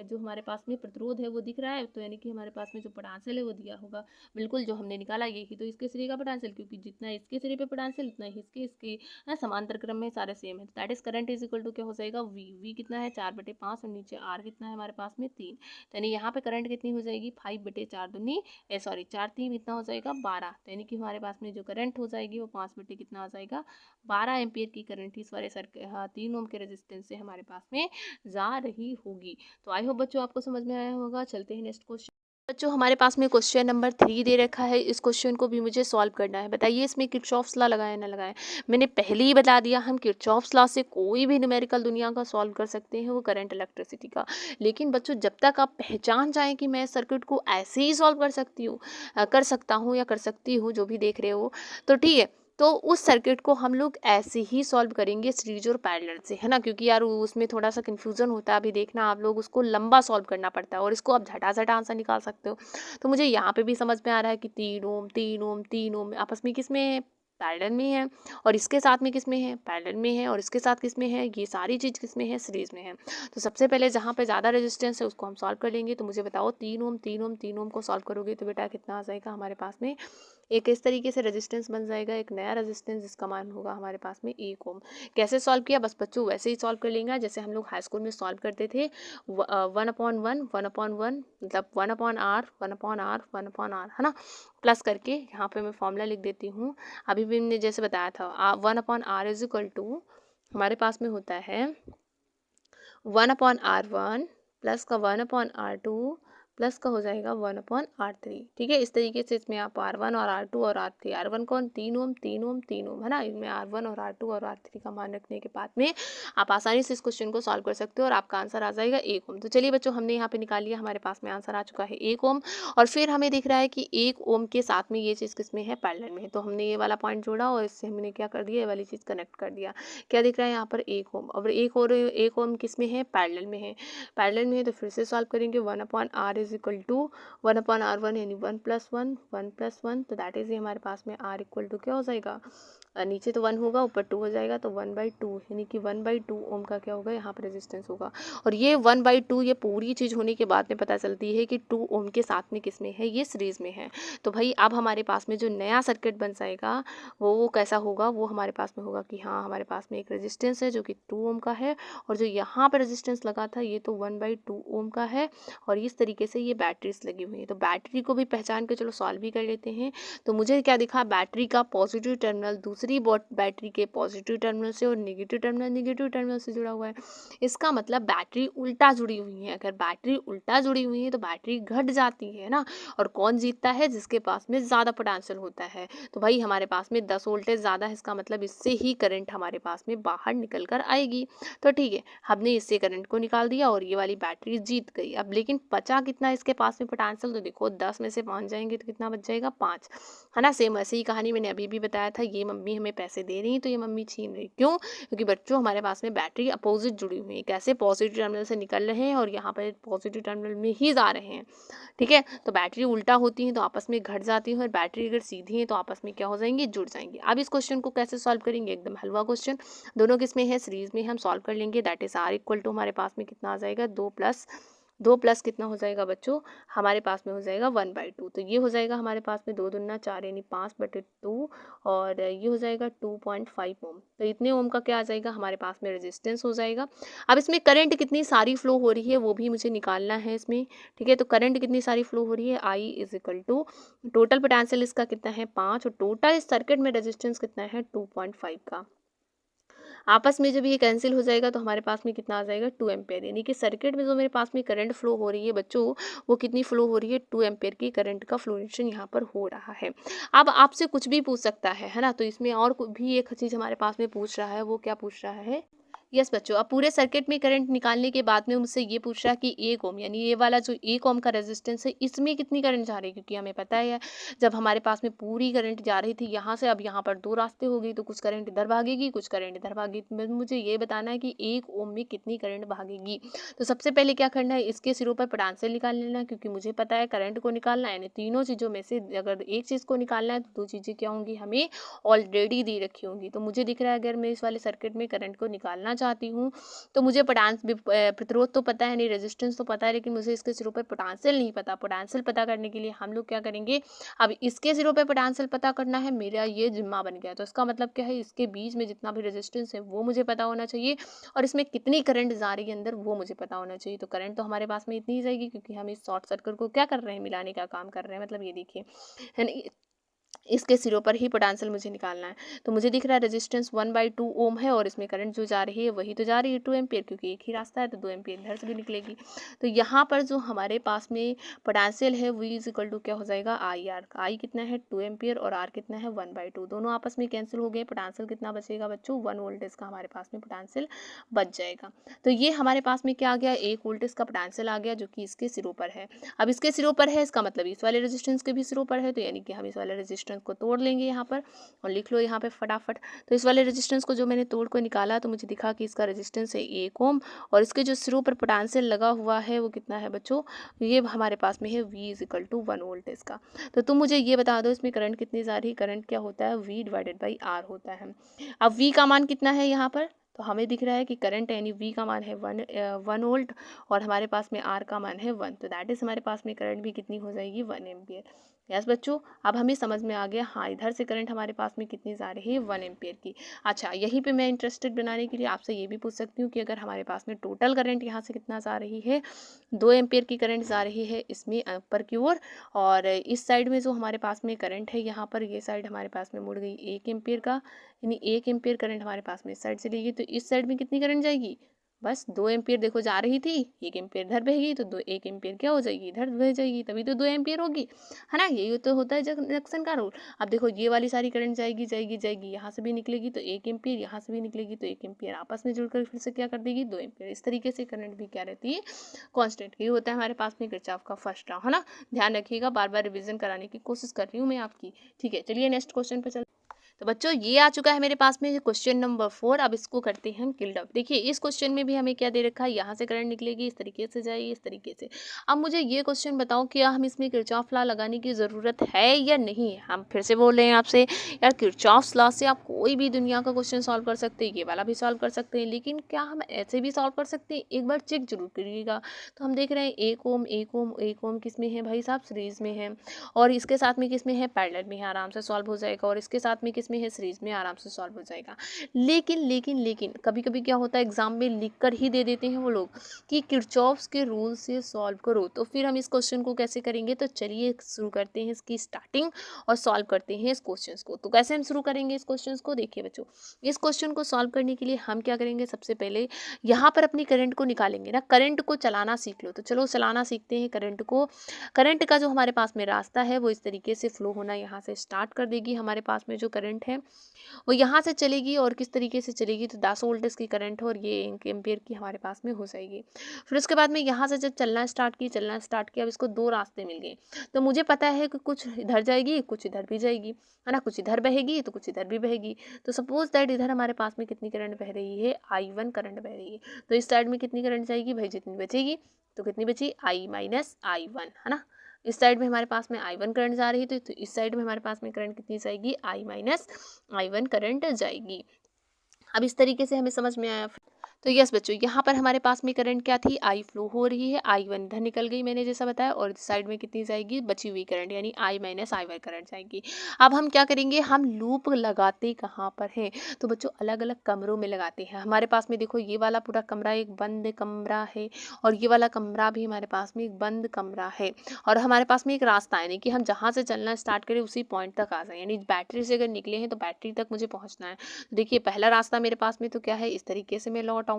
जो हमारे पास में प्रतिरोध है वो दिख रहा है, तो यानी कि हमारे पास में जो पोटेंशियल है वो दिया होगा। बिल्कुल जो हमने निकाला यही तो इसके सिरे का पोटेंशियल, क्योंकि जितना इसके सिरे पे पोटेंशियल उतना ही इसके समांतर क्रम में सारे सेम है। That is current is equal to क्या हो जाएगा, वी कितना है 4/5, और नीचे आर कितना है हमारे पास में 3। यानी यहाँ पे करंट कितनी हो जाएगी, 5/4 दूनी सॉरी 4 3 कितना हो जाएगा 12। तो यानी कि हमारे पास में जो करंट हो जाएगी वो 5 बटे कितना आ जाएगा 12 एम्पियर की करंट इस वाले 3 ओम के रेजिस्टेंस से हमारे पास में जा रही होगी। तो आई होप बच्चों आपको समझ में आया होगा। चलते हैं नेक्स्ट क्वेश्चन। बच्चों हमारे पास में क्वेश्चन नंबर 3 दे रखा है। इस क्वेश्चन को भी मुझे सॉल्व करना है। बताइए इसमें किरचॉफ्स लॉ लगाए ना लगाए। मैंने पहले ही बता दिया, हम किरचॉफ्स लॉ से कोई भी न्यूमेरिकल दुनिया का सॉल्व कर सकते हैं, वो करंट इलेक्ट्रिसिटी का। लेकिन बच्चों जब तक आप पहचान जाएं कि मैं सर्किट को ऐसे ही सॉल्व कर सकती हूँ, कर सकता हूँ या कर सकती हूँ, जो भी देख रहे हो, तो ठीक है, तो उस सर्किट को हम लोग ऐसे ही सॉल्व करेंगे सीरीज और पैरेलल से, है ना, क्योंकि यार उसमें थोड़ा सा कन्फ्यूजन होता है। अभी देखना आप लोग उसको लंबा सॉल्व करना पड़ता है, और इसको आप झटाझट आंसर निकाल सकते हो। तो मुझे यहाँ पे भी समझ में आ रहा है कि 3 ओम 3 ओम 3 ओम आपस में किस में है, पैरेलल में है, और इसके साथ में किस में है, पैरेलल में है, और इसके साथ किस में है, ये सारी चीज़ किस में है, सीरीज में है। तो सबसे पहले जहाँ पे ज़्यादा रेजिस्टेंस है उसको हम सॉल्व कर लेंगे। तो मुझे बताओ 3 ओम 3 ओम 3 ओम को सॉल्व करोगे तो बेटा कितना आ जाएगा हमारे पास में, एक इस तरीके से रेजिस्टेंस बन जाएगा, एक नया रेजिस्टेंस जिसका मान होगा हमारे पास में 1 ओम। कैसे सॉल्व किया, बस बच्चों वैसे ही सॉल्व कर लेंगे जैसे हम लोग हाई स्कूल में सॉल्व करते थे। 1/1 मतलब 1/R 1/R 1/R, है ना, प्लस करके यहाँ पे मैं फॉर्मूला लिख देती हूँ। अभी भी मैंने जैसे बताया था 1/R इज इक्वल टू हमारे पास में होता है 1/R1 प्लस का 1/R2 प्लस का हो जाएगा 1/R3। ठीक है, इस तरीके से इसमें आप R1 और R2 और R3, R1 कौन 3 ओम 3 ओम 3 ओम, है ना, इनमें R1 और R2 और R3 का मान रखने के बाद में आप आसानी से इस क्वेश्चन को सॉल्व कर सकते हो, और आपका आंसर आ जाएगा 1 ओम। तो चलिए बच्चों हमने यहाँ पे निकाल लिया, हमारे पास में आंसर आ चुका है 1 ओम। और फिर हमें दिख रहा है कि 1 ओम के साथ में ये चीज़ किसमें है, पैरेलल में है। तो हमने ये वाला पॉइंट जोड़ा और इससे हमने क्या कर दिया, ये वाली चीज़ कनेक्ट कर दिया। क्या दिख रहा है यहाँ पर 1 ओम, और 1 ओम किस में है, पैरेलल में है। पैरेलल में है तो फिर से सॉल्व करेंगे। 1/R is equal to 1/R1 यानी 1+1 तो दैट इज हमारे पास में R इक्वल टू क्या हो जाएगा, नीचे तो 1 होगा ऊपर 2 हो जाएगा, तो 1/2 यानी कि 1/2 ओम का क्या होगा यहाँ पर रेजिस्टेंस होगा। और ये 1/2 ये पूरी चीज़ होने के बाद में पता चलती है कि 2 ओम के साथ में किस में है, ये सीरीज में है। तो भाई अब हमारे पास में जो नया सर्किट बन जाएगा वो कैसा होगा, वो हमारे पास में होगा कि हाँ हमारे पास में एक रेजिस्टेंस है जो कि 2 ओम का है, और जो यहाँ पर रेजिस्टेंस लगा था ये तो 1/2 ओम का है, और इस तरीके से ये बैटरीज लगी हुई है। तो बैटरी को भी पहचान के चलो सॉल्व भी कर लेते हैं। तो मुझे क्या दिखा, बैटरी का पॉजिटिव टर्मिनल दूसरी बैटरी के पॉजिटिव टर्मिनल से और नेगेटिव टर्मिनल से जुड़ा हुआ है। इसका मतलब बैटरी उल्टा जुड़ी हुई है। अगर बैटरी उल्टा जुड़ी हुई है तो बैटरी घट जाती है ना, और कौन जीतता है, जिसके पास में ज़्यादा पोटेंशियल होता है। तो भाई हमारे पास में 10 वोल्टेज ज़्यादा है, इसका मतलब इससे ही करंट हमारे पास में बाहर निकल कर आएगी। तो ठीक है, हमने इससे करंट को निकाल दिया और ये वाली बैटरी जीत गई। अब लेकिन बचा कितना इसके पास में पोटेंशियल, तो देखो 10 में से 5 जाएंगे तो कितना बच जाएगा 5, है ना। सेम ऐसे ही कहानी मैंने अभी भी बताया था, ये मम्मी हमें पैसे दे रही हैं तो ये मम्मी छीन रही। क्यों? क्योंकि बच्चों हमारे पास में बैटरी अपोजिट जुड़ी हुई है, कैसे पॉजिटिव टर्मिनल से निकल रहे हैं और यहाँ पर पॉजिटिव टर्मिनल में ही जा रहे हैं। ठीक है, तो बैटरी उल्टा होती है तो आपस में घट जाती है, और बैटरी अगर सीधी है तो आपस में क्या हो जाएंगी, जुड़ जाएंगी। अब इस क्वेश्चन को कैसे सॉल्व करेंगे, एकदम हलवा क्वेश्चन, दोनों किस में है, सीरीज में हम सॉल्व कर लेंगे। That is R equal to हमारे पास में कितना आ जाएगा, 2 प्लस कितना हो जाएगा बच्चों, हमारे पास में हो जाएगा 1/2। तो ये हो जाएगा हमारे पास में 2 दूना 4 यानी 5/2, और ये हो जाएगा 2.5 ओम। तो इतने ओम का क्या आ जाएगा, हमारे पास में रेजिस्टेंस हो जाएगा। अब इसमें करंट कितनी सारी फ्लो हो रही है वो भी मुझे निकालना है इसमें। ठीक है, तो करंट कितनी सारी फ्लो हो रही है, I is equal to total potential इसका कितना है 5, और टोटल इस सर्किट में रेजिस्टेंस कितना है 2.5 का। आपस में जब ये कैंसिल हो जाएगा तो हमारे पास में कितना आ जाएगा 2 एम्पेयर, यानी कि सर्किट में जो मेरे पास में करंट फ्लो हो रही है बच्चों, वो कितनी फ्लो हो रही है, 2 एम्पेयर की करंट का फ्लोरेशन यहाँ पर हो रहा है। अब आपसे कुछ भी पूछ सकता है ना, तो इसमें और भी एक चीज़ हमारे पास में पूछ रहा है, वो क्या पूछ रहा है, यस बच्चों, अब पूरे सर्किट में करंट निकालने के बाद में मुझसे ये पूछ रहा है कि 1 ओम, यानी ये वाला जो 1 ओम का रेजिस्टेंस है इसमें कितनी करंट जा रही है, क्योंकि हमें पता है जब हमारे पास में पूरी करंट जा रही थी यहाँ से, अब यहाँ पर 2 रास्ते हो गई, तो कुछ करंट इधर भागेगी, कुछ करंट इधर भागेगी। तो मुझे ये बताना है कि 1 ओम में कितनी करंट भागेगी। तो सबसे पहले क्या करना है, इसके सिरों पर पोटेंशियल निकाल लेना है, क्योंकि मुझे पता है करंट को निकालना है, यानी तीनों चीज़ों में से अगर एक चीज़ को निकालना है तो 2 चीज़ें क्या होंगी, हमें ऑलरेडी दी रखी होंगी। तो मुझे दिख रहा है अगर मैं इस वाले सर्किट में करंट को निकालना चाहती हूँ तो मुझे प्रतिरोध तो पता है नहीं, रेजिस्टेंस तो पता है, लेकिन मुझे इसके सिरों पे पोटेंशियल नहीं पता। पोटेंशियल पता करने के लिए हम लोग क्या करेंगे, अब इसके सिरों पे पोटेंशियल पता करना है, मेरा ये जिम्मा बन गया। तो इसका मतलब क्या है, इसके बीच में जितना भी रेजिस्टेंस है वो मुझे पता होना चाहिए, और इसमें कितनी करंट जा रही है अंदर वो मुझे पता होना चाहिए। तो करंट तो हमारे पास में इतनी ही जाएगी, क्योंकि हम इस शॉर्ट सर्किट को क्या कर रहे हैं, मिलाने का काम कर रहे हैं। मतलब ये देखिए, है ना, इसके सिरों पर ही पोटेंशियल मुझे निकालना है। तो मुझे दिख रहा है रेजिस्टेंस 1/2 ओम है, और इसमें करंट जो जा रही है वही तो जा रही है 2 एम्पियर, क्योंकि एक ही रास्ता है, तो 2 एम्पियर इधर से भी निकलेगी। तो यहाँ पर जो हमारे पास में पोटेंशियल है V इज इक्वल टू क्या हो जाएगा, आई आर। आई कितना है 2 एम्पियर, और आर कितना है 1/2, दोनों आपस में कैंसिल हो गए। पोटेंशियल कितना बचेगा बच्चों, 1 वोल्टेज का हमारे पास में पोटेंशियल बच जाएगा। तो ये हमारे पास में क्या आ गया, 1 वोल्टेज का पोटेंशियल आ गया, जो कि इसके सिरों पर है। अब इसके सिरों पर है, इसका मतलब इस वाले रेजिस्टेंस के भी सिरों पर है, तो यानी कि हम इस वाले रेजिस्टेंस को तोड़ लेंगे यहाँ पर, और लिख लो यहाँ पे फटाफट। तो इस वाले रेजिस्टेंस को जो मैंने तोड़ को निकाला, तो मुझे दिखा कि इसका रेजिस्टेंस है 1 ओम, और इसके जो सिरों पर पोटेंशियल लगा हुआ है वो कितना है बच्चों, ये हमारे पास में है V is equal to 1 voltage का। तो तुम मुझे ये बता दो इसमें करंट कितनी जा रही है, करंट क्या होता है, V/R होता है। अब V का मान कितना है यहाँ पर, तो हमें दिख रहा है कि करंट यानी V का मान है 1 वोल्ट, और हमारे पास में R का मान है 1, तो दैट इज हमारे पास में करंट भी कितनी हो जाएगी, 1 एम्पियर। यस बच्चों, अब हमें समझ में आ गया, हाँ इधर से करंट हमारे पास में कितनी जा रही है, 1 एम्पियर की। अच्छा, यहीं पे मैं इंटरेस्टेड बनाने के लिए आपसे ये भी पूछ सकती हूँ कि अगर हमारे पास में टोटल करंट यहाँ से कितना जा रही है, 2 एम्पियर की करंट जा रही है इसमें ऊपर की ओर, और इस साइड में जो हमारे पास में करंट है यहाँ पर, ये साइड हमारे पास में मुड़ गई 1 एम्पियर का, यानी 1 एम्पियर करंट हमारे पास में इस साइड से लेगी, तो इस साइड में कितनी करंट जाएगी, बस 2 एम्पियर देखो जा रही थी, 1 एम्पियर इधर बहेगी, तो 1 एम्पियर क्या हो जाएगी, इधर बह जाएगी, तभी तो 2 एम्पियर होगी, है ना। यही तो होता है जंक्शन का रूल। अब देखो ये वाली सारी करंट जाएगी जाएगी जाएगी, यहाँ से भी निकलेगी तो 1 एम्पियर, यहाँ से भी निकलेगी तो 1 एम्पियर, आपस में जुड़कर फिर से क्या कर देगी, 2 एम्पियर। इस तरीके से करंट भी क्या रहती है, कांस्टेंट। ये होता है हमारे पास में किरचॉफ का फर्स्ट लॉ, है ना। ध्यान रखिएगा, बार बार रिविजन कराने की कोशिश कर रही हूँ मैं आपकी। ठीक है, चलिए नेक्स्ट क्वेश्चन पे चल। तो बच्चों ये आ चुका है मेरे पास में क्वेश्चन नंबर 4। अब इसको करते हैं किल्ड अप। देखिए इस क्वेश्चन में भी हमें क्या दे रखा है, यहाँ से करंट निकलेगी, इस तरीके से जाएगी, इस तरीके से। अब मुझे ये क्वेश्चन बताओ कि हम इसमें किरचॉफ लॉ लगाने की ज़रूरत है या नहीं। हम फिर से बोल रहे हैं आपसे, यार किरचॉफ लॉ से आप कोई भी दुनिया का क्वेश्चन सॉल्व कर सकते हैं, ये वाला भी सॉल्व कर सकते हैं, लेकिन क्या हम ऐसे भी सॉल्व कर सकते हैं, एक बार चेक जरूर करिएगा। तो हम देख रहे हैं 1 ओम 1 ओम 1 ओम किस में है भाई साहब, सीरीज में है, और इसके साथ में किस में है, पैरेलल में है, आराम से सॉल्व हो जाएगा, और इसके साथ में किस में है, सीरीज में, आराम से सॉल्व हो जाएगा। लेकिन कभी कभी क्या होता है, एग्जाम में लिख कर ही दे देते हैं वो लोग कि किरचॉफ्स के रूल से सॉल्व करो। तो फिर हम इस क्वेश्चन को कैसे करेंगे, तो चलिए शुरू करते हैं इसकी स्टार्टिंग और सॉल्व करते हैं इस क्वेश्चन को। तो कैसे हम शुरू करेंगे इस क्वेश्चन को, देखिए बच्चों, इस क्वेश्चन को सॉल्व करने के लिए हम क्या करेंगे, सबसे पहले यहाँ पर अपनी करंट को निकालेंगे ना। करंट को चलाना सीख लो, तो चलो चलाना सीखते हैं करंट को। करंट का जो हमारे पास में रास्ता है वो इस तरीके से फ्लो होना यहाँ से स्टार्ट कर देगी। हमारे पास में जो करंट करंट है वो यहाँ से चलेगी और किस तरीके से चलेगी, तो 10 वोल्ट इसकी करंट है और ये 1 एम्पियर की हमारे पास में हो जाएगी। फिर उसके बाद में यहाँ से जब चलना स्टार्ट किया, अब इसको 2 रास्ते मिल गए। तो मुझे पता है कि कुछ इधर जाएगी, कुछ इधर भी जाएगी, है ना, कुछ इधर बहेगी तो कुछ इधर भी बहेगी। तो सपोज दैट इधर हमारे पास में कितनी करंट बह रही है, I1 करंट बह रही है। तो इस साइड में कितनी करंट जाएगी भाई, जितनी बचेगी। तो कितनी बची, I माइनस I1, है ना। इस साइड में हमारे पास में I1 करंट जा रही है, तो इस साइड में हमारे पास में करंट कितनी जाएगी, I माइनस I1 करंट जाएगी। अब इस तरीके से हमें समझ में आया। तो यस बच्चों, यहाँ पर हमारे पास में करंट क्या थी, I फ्लो हो रही है, I1 इधर निकल गई मैंने जैसा बताया, और इस साइड में कितनी जाएगी, बची हुई करंट यानी I माइनस I1 करंट जाएगी। अब हम क्या करेंगे, हम लूप लगाते कहाँ पर हैं, तो बच्चों अलग अलग कमरों में लगाते हैं। हमारे पास में देखो ये वाला पूरा कमरा एक बंद कमरा है, और ये वाला कमरा भी हमारे पास में एक बंद कमरा है, और हमारे पास में एक रास्ता है, यानी कि हम जहाँ से चलना स्टार्ट करें उसी पॉइंट तक आ जाए, यानी बैटरी से अगर निकले हैं तो बैटरी तक मुझे पहुँचना है। देखिए पहला रास्ता मेरे पास में तो क्या है, इस तरीके से मैं लौट आऊँ।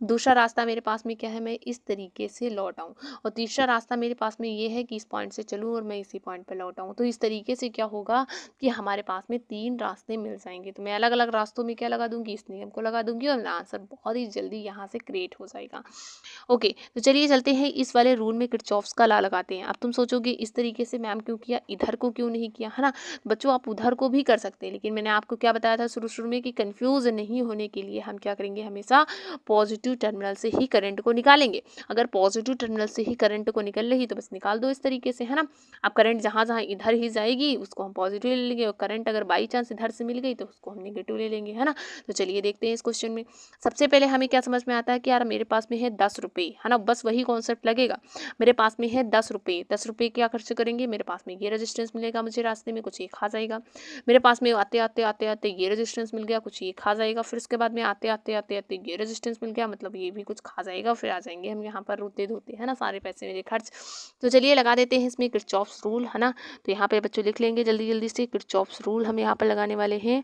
दूसरा रास्ता मेरे पास में क्या है, मैं इस तरीके से लौट आऊँ। और तीसरा रास्ता मेरे पास में ये है कि इस पॉइंट से चलूँ और मैं इसी पॉइंट पर लौट आऊँ। तो इस तरीके से क्या होगा कि हमारे पास में 3 रास्ते मिल जाएंगे। तो मैं अलग अलग रास्तों में क्या लगा दूंगी, इस नियम को लगा दूंगी, और आंसर बहुत ही जल्दी यहाँ से क्रिएट हो जाएगा। ओके, तो चलिए चलते हैं इस वाले रूल में किरचॉफ्स का लॉ लगाते हैं। अब तुम सोचोगे इस तरीके से मैम क्यों किया, इधर को क्यों नहीं किया, है ना। बच्चों आप उधर को भी कर सकते हैं, लेकिन मैंने आपको क्या बताया था शुरू में कि कंफ्यूज नहीं होने के लिए हम क्या करेंगे, हमेशा पॉजिटिव टर्मिनल से ही करंट को निकालेंगे। अगर पॉजिटिव टर्मिनल से ही करंट को निकल रही तो बस निकाल दो इस तरीके से, है ना। अब करंट जहाँ जहाँ इधर ही जाएगी उसको हम पॉजिटिव ले लेंगे, और करंट अगर बाई चांस इधर से मिल गई तो उसको हम नेगेटिव ले लेंगे, है ना। तो चलिए देखते हैं इस क्वेश्चन में। सबसे पहले हमें क्या समझ में आता है कि यार मेरे पास में है 10 रुपये, है ना, बस वही कॉन्सेप्ट लगेगा। मेरे पास में है 10 रुपये, 10 रुपये क्या खर्च करेंगे, मेरे पास में ये रेजिस्टेंस मिलेगा, मुझे रास्ते में कुछ ये खा जाएगा। मेरे पास में आते आते आते आते ये रेजिस्टेंस मिल गया, कुछ ये खा जाएगा। फिर उसके बाद में आते आते आते आते ये रेजिस्टेंस मिल गया, मतलब ये भी कुछ खा जाएगा। फिर आ जाएंगे हम यहाँ पर रोते धोते, है ना, सारे पैसे मेरे खर्च। तो चलिए लगा देते हैं इसमें किरचॉफ्स रूल, है ना। तो यहाँ पे बच्चों लिख लेंगे जल्दी जल्दी से, किरचॉफ्स रूल हम यहाँ पर लगाने वाले हैं,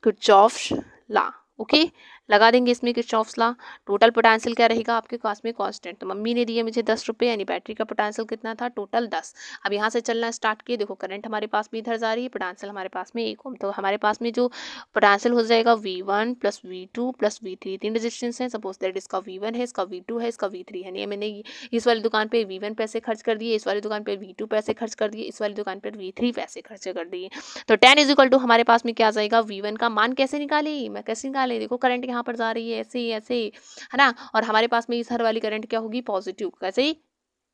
किरचॉफ्स लॉ। ओके, लगा देंगे इसमें किरचॉफ्स लॉ। टोटल पोटेंशियल क्या रहेगा आपके पास में, कांस्टेंट। तो मम्मी ने दिया मुझे 10 रुपये, यानी बैटरी का पोटेंशियल कितना था, टोटल 10। अब यहाँ से चलना स्टार्ट किए, देखो करंट हमारे पास में इधर जा रही है, पोटेंशियल हमारे पास में 1 ओम। तो हमारे पास में जो पोटेंशियल हो जाएगा V1 plus V2 plus V3, 3 resistance है। सपोज दैट इसका V1 है, इसका V2 है, इसका V3 है। नहीं मैंने इस वाली दुकान पे V1 पैसे खर्च कर दिए, इस वाली दुकान पे V2 पैसे खर्च कर दिए, इस वाली दुकान पर V3 पैसे खर्च कर दिए। तो 10 इज इक्वल टू हमारे पास में क्या आ जाएगा, V1 का मान कैसे निकाली, मैं कैसे निकाले, देखो करंट यहाँ पर जा रही है ऐसे ही, है ना। और हमारे पास में इस हर वाली करंट क्या होगी, पॉजिटिव। कैसे ही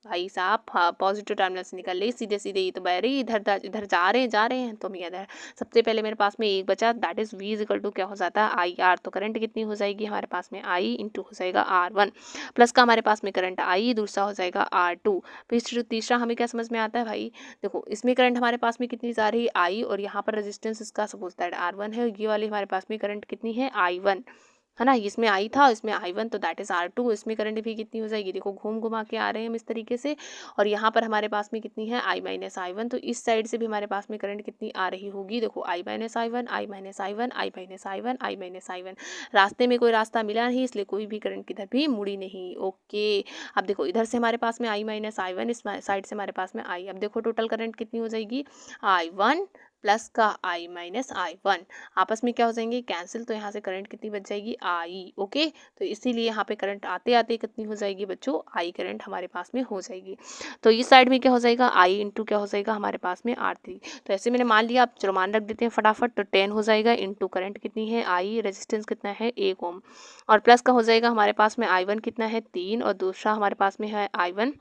भाई साहब, हाँ पॉजिटिव टर्मिनल से निकल रही सीधे सीधे, ये तो बह रही इधर इधर जा रहे हैं। तो इधर सबसे पहले मेरे पास में एक बचा, that is V is equal to क्या हो जाता है, IR। तो करंट कितनी हो जाएगी हमारे पास में, I इंटू हो जाएगा R1 प्लस का हमारे पास में करंट I, दूसरा हो जाएगा R2। फिर तीसरा हमें क्या समझ में आता है भाई, देखो इसमें करंट हमारे पास में कितनी जा रही है, I, और यहाँ पर रेजिस्टेंस इसका सपोज दैट R1 है, ये वाली हमारे पास में करंट कितनी है, I1, है ना। इसमें I था, इसमें I1, तो दैट इज R2। इसमें करंट भी कितनी हो जाएगी, देखो घूम घुमा के आ रहे हैं हम इस तरीके से। और यहाँ पर हमारे पास में कितनी है, I माइनस I1। तो इस साइड से भी हमारे पास में करंट कितनी आ रही होगी, देखो I minus I1, I minus I1, I minus I1, I minus I1। रास्ते में कोई रास्ता मिला नहीं, इसलिए कोई भी करंट किधर भी मुड़ी नहीं। ओके, अब देखो इधर से हमारे पास में I माइनस I1, इस साइड से हमारे पास में I। अब देखो टोटल करंट कितनी हो जाएगी, I1 प्लस का I माइनस I1, आपस में क्या हो जाएंगे, कैंसिल। तो यहाँ से करंट कितनी बच जाएगी, I। ओके, तो इसीलिए यहाँ पे करंट आते आते कितनी हो जाएगी बच्चों, I करंट हमारे पास में हो जाएगी। तो इस साइड में क्या हो जाएगा, I इंटू क्या हो जाएगा हमारे पास में R3। तो ऐसे मैंने मान लिया, आप चलो मान रख देते हैं फटाफट। तो 10 हो जाएगा इंटू करंट कितनी है, I, रेजिस्टेंस कितना है 1 ओम, और प्लस का हो जाएगा हमारे पास में I1 कितना है 3, और दूसरा हमारे पास में है I1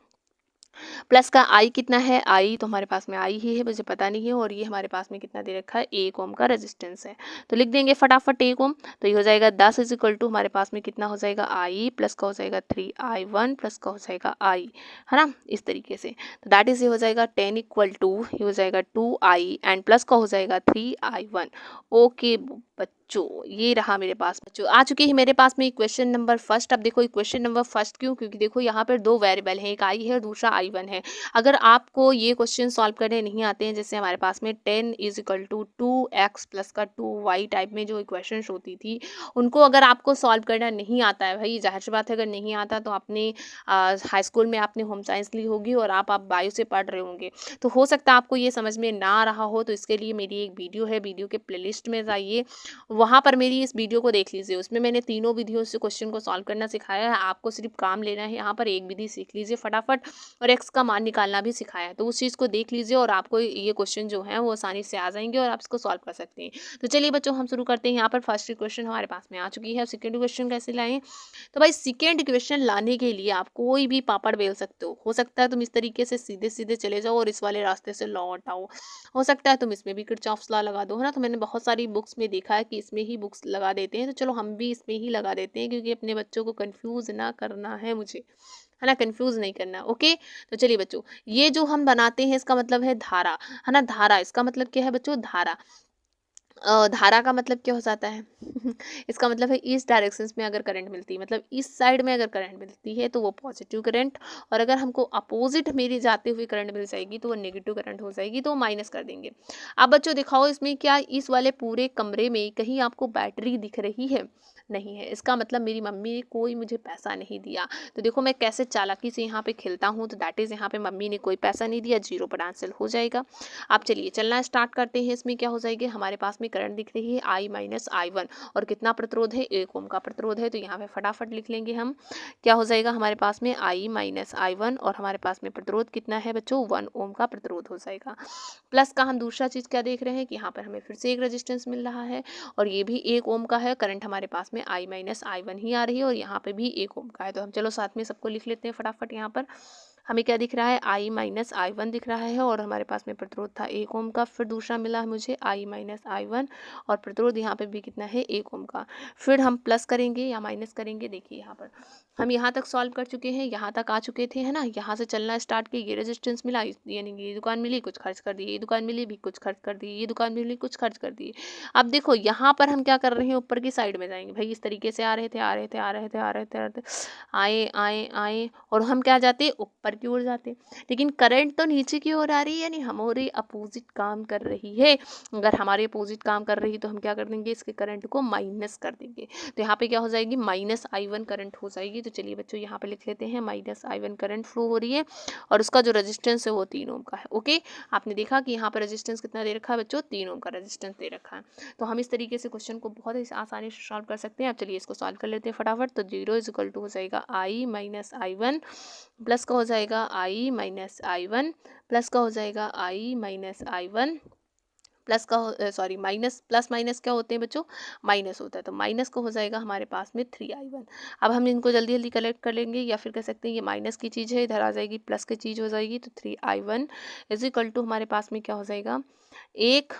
प्लस का I कितना है, I तो हमारे पास में I ही है, मुझे पता नहीं है। और ये हमारे पास में कितना दे रखा है, 1 ओम का रेजिस्टेंस है। तो लिख देंगे फटाफट 1 ओम। तो ये हो जाएगा 10 इज इक्वल टू हमारे पास में कितना हो जाएगा, I प्लस का हो जाएगा 3I1 प्लस का हो जाएगा I, है ना, इस तरीके से। तो दैट इज ये हो जाएगा 10 इक्वल टू, ये हो जाएगा 2I एंड प्लस का हो जाएगा 3I1। ओके बच्चों, ये रहा मेरे पास। बच्चों आ चुकी है मेरे पास में इक्वेशन नंबर फर्स्ट। अब देखो इक्वेशन नंबर फर्स्ट क्यों, क्योंकि देखो यहाँ पर 2 वेरिएबल हैं, एक I है और दूसरा I1 1 है। अगर आपको ये क्वेश्चन सॉल्व करने नहीं आते हैं, जैसे हमारे पास में 10 is equal to 2x plus का 2y टाइप में जो इक्वेशन होती थी, उनको अगर आपको सॉल्व करना नहीं आता है, भाई जाहिर सी बात है, अगर नहीं आता तो आपने हाई स्कूल में आपने होम साइंस ली होगी और आप बायो से पढ़ रहे होंगे, तो हो सकता है आपको ये समझ में ना आ रहा हो। तो इसके लिए मेरी एक वीडियो है, वीडियो के प्लेलिस्ट में जाइए, वहाँ पर मेरी इस वीडियो को देख लीजिए। उसमें मैंने तीनों विधियों से क्वेश्चन को सॉल्व करना सिखाया है। आपको सिर्फ काम लेना है, यहाँ पर एक विधि सीख लीजिए फटाफट, और एक्स का मान निकालना भी सिखाया है। तो उस चीज़ को देख लीजिए और आपको ये क्वेश्चन जो है वो आसानी से आ जाएंगे और आप इसको सॉल्व कर सकते हैं। तो चलिए बच्चों, हम शुरू करते हैं। यहाँ पर फर्स्ट क्वेश्चन हमारे पास में आ चुकी है। सेकेंड क्वेश्चन कैसे लाएं? तो भाई सेकेंड क्वेश्चन लाने के लिए आप कोई भी पापड़ बेल सकते हो सकता है तुम इस तरीके से सीधे सीधे चले जाओ और इस वाले रास्ते से लौट आओ, हो सकता है तुम इसमें भी किरचॉफ्स लॉ लगा दो, है ना। तो मैंने बहुत सारी बुक्स में देखा है कि इसमें ही बुक्स लगा देते हैं, तो चलो हम भी इसमें ही लगा देते हैं, क्योंकि अपने बच्चों को कंफ्यूज ना करना है मुझे, है ना, कंफ्यूज नहीं करना। ओके, तो चलिए बच्चों, ये जो हम बनाते हैं इसका मतलब है धारा, है ना। धारा, इसका मतलब क्या है बच्चों? धारा। धारा का मतलब क्या हो जाता है? इसका मतलब है इस डायरेक्शंस में अगर करंट मिलती है, मतलब इस साइड में अगर करंट मिलती है तो वो पॉजिटिव करंट, और अगर हमको अपोजिट मेरी जाते हुए करंट मिल जाएगी तो वो नेगेटिव करंट हो जाएगी, तो माइनस कर देंगे। अब बच्चों दिखाओ इसमें क्या इस वाले पूरे कमरे में कहीं आपको बैटरी दिख रही है? नहीं है। इसका मतलब मेरी मम्मी ने कोई मुझे पैसा नहीं दिया। तो देखो मैं कैसे चालाकी से यहाँ पे खेलता हूँ, तो दैट इज यहाँ पे मम्मी ने कोई पैसा नहीं दिया, जीरो पर आंसर हो जाएगा। आप चलिए चलना स्टार्ट करते हैं। इसमें क्या हो जाएगी, हमारे पास में करंट दिख रही है I माइनस I1, और कितना प्रतिरोध है? 1 ओम का प्रतिरोध है। तो यहाँ पे फटाफट लिख लेंगे हम, क्या हो जाएगा हमारे पास में I माइनस I1, और हमारे पास में प्रतिरोध कितना है बच्चों? 1 ओम का प्रतिरोध हो जाएगा। प्लस का हम दूसरा चीज क्या देख रहे हैं कि यहाँ पर हमें फिर से एक रेजिस्टेंस मिल रहा है, और ये भी 1 ओम का है। करंट हमारे पास में I माइनस I1 ही आ रही है, और यहाँ पे भी 1 ओम का है। तो हम चलो साथ में सबको लिख लेते हैं फटाफट। यहाँ पर हमें क्या दिख रहा है? I माइनस I1 दिख रहा है, और हमारे पास में प्रतिरोध था 1 ओम का। फिर दूसरा मिला है मुझे I माइनस I1, और प्रतिरोध यहाँ पे भी कितना है? 1 ओम का। फिर हम प्लस करेंगे या माइनस करेंगे? देखिए यहाँ पर हम यहाँ तक सॉल्व कर चुके हैं, यहाँ तक आ चुके थे, है ना। यहाँ से चलना स्टार्ट किए, ये रेजिस्टेंस मिला, यानी ये दुकान मिली, कुछ खर्च कर दिए, ये दुकान मिली भी, कुछ खर्च कर दिए, ये दुकान मिली, कुछ खर्च कर दिए। अब देखो यहाँ पर हम क्या कर रहे हैं, ऊपर की साइड में जाएंगे। भाई इस तरीके से आ रहे थे, आ रहे थे, आ रहे थे, आ रहे थे, आ रहे थे, आए आए आए, और हम क्या जाते? ऊपर की ओर जाते। लेकिन करंट तो नीचे की ओर आ रही है, यानी हमारे अपोजिट काम कर रही है। अगर हमारे अपोजिट काम कर रही है तो हम क्या कर देंगे? इसके करंट को माइनस कर देंगे। तो यहाँ पे क्या हो जाएगी? माइनस I1 करंट हो जाएगी। तो चलिए बच्चों यहाँ पे लिख लेते हैं माइनस I1 करंट फ्लो हो रही है, और उसका जो रेजिस्टेंस है वो 3 ओम का है। ओके, आपने देखा कि यहाँ पर रेजिस्टेंस कितना दे रखा है बच्चों? 3 ओम का रेजिस्टेंस दे रखा है। तो हम इस तरीके से क्वेश्चन को बहुत ही आसानी से सॉल्व कर सकते हैं। अब चलिए इसको सॉल्व कर लेते हैं फटाफट। तो 0 इज इक्वल टू हो जाएगा I माइनस I1, प्लस का हो जाएगा I माइनस I1, प्लस का हो जाएगा I माइनस I1, प्लस का सॉरी माइनस, प्लस माइनस क्या होते हैं बच्चों? माइनस होता है। तो माइनस को हो जाएगा हमारे पास में 3I1। अब हम इनको जल्दी जल्दी कलेक्ट कर लेंगे, या फिर कह सकते हैं ये माइनस की चीज़ है, इधर आ जाएगी प्लस की चीज़ हो जाएगी। तो 3I1 इज इक्वल टू हमारे पास में क्या हो जाएगा? 1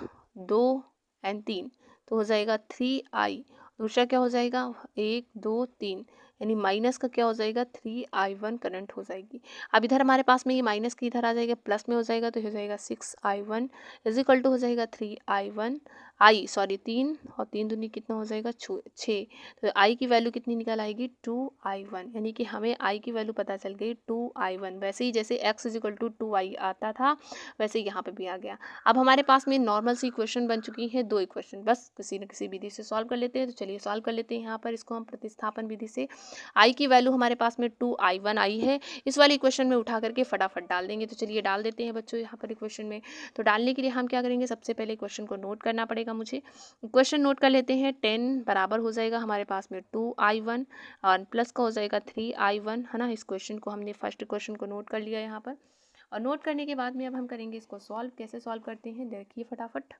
2 एंड 3, तो हो जाएगा 3I। दूसरा क्या हो जाएगा? 1 2 3, यानी माइनस का क्या हो जाएगा? 3I1 करंट हो जाएगी। अब इधर हमारे पास में ये माइनस की इधर आ जाएगा, प्लस में हो जाएगा, तो हो जाएगा 6I1 इज इक्वल टू हो जाएगा 3I1 3, और 3 दूनी कितना हो जाएगा? 6। तो I की वैल्यू कितनी निकल आएगी? 2I1, यानी कि हमें I की वैल्यू पता चल गई 2I1। वैसे ही जैसे x is equal to 2I आता था, वैसे यहाँ पे भी आ गया। अब हमारे पास में नॉर्मल सी इक्वेशन बन चुकी है, 2 इक्वेशन, बस किसी न किसी विधि से सॉल्व कर लेते हैं। तो चलिए सॉल्व कर लेते हैं। यहाँ पर इसको हम प्रतिस्थापन विधि से, I की वैल्यू हमारे पास में 2I1 आई है, इस वाली इक्वेशन में उठा करके फटाफट डाल देंगे। तो चलिए डाल देते हैं बच्चों यहाँ पर इक्वेशन में। तो डालने के लिए हम क्या करेंगे? सबसे पहले इक्वेशन को नोट करना पड़ेगा मुझे। इक्वेशन नोट कर लेते हैं। 10 बराबर हो जाएगा हमारे पास में 2I1, और प्लस का हो जाएगा 3I1, है ना। इस क्वेश्चन को हमने फर्स्ट इक्वेशन को नोट कर लिया यहाँ पर, और नोट करने के बाद में अब हम करेंगे इसको सॉल्व। कैसे सॉल्व करते हैं देखिए फटाफट।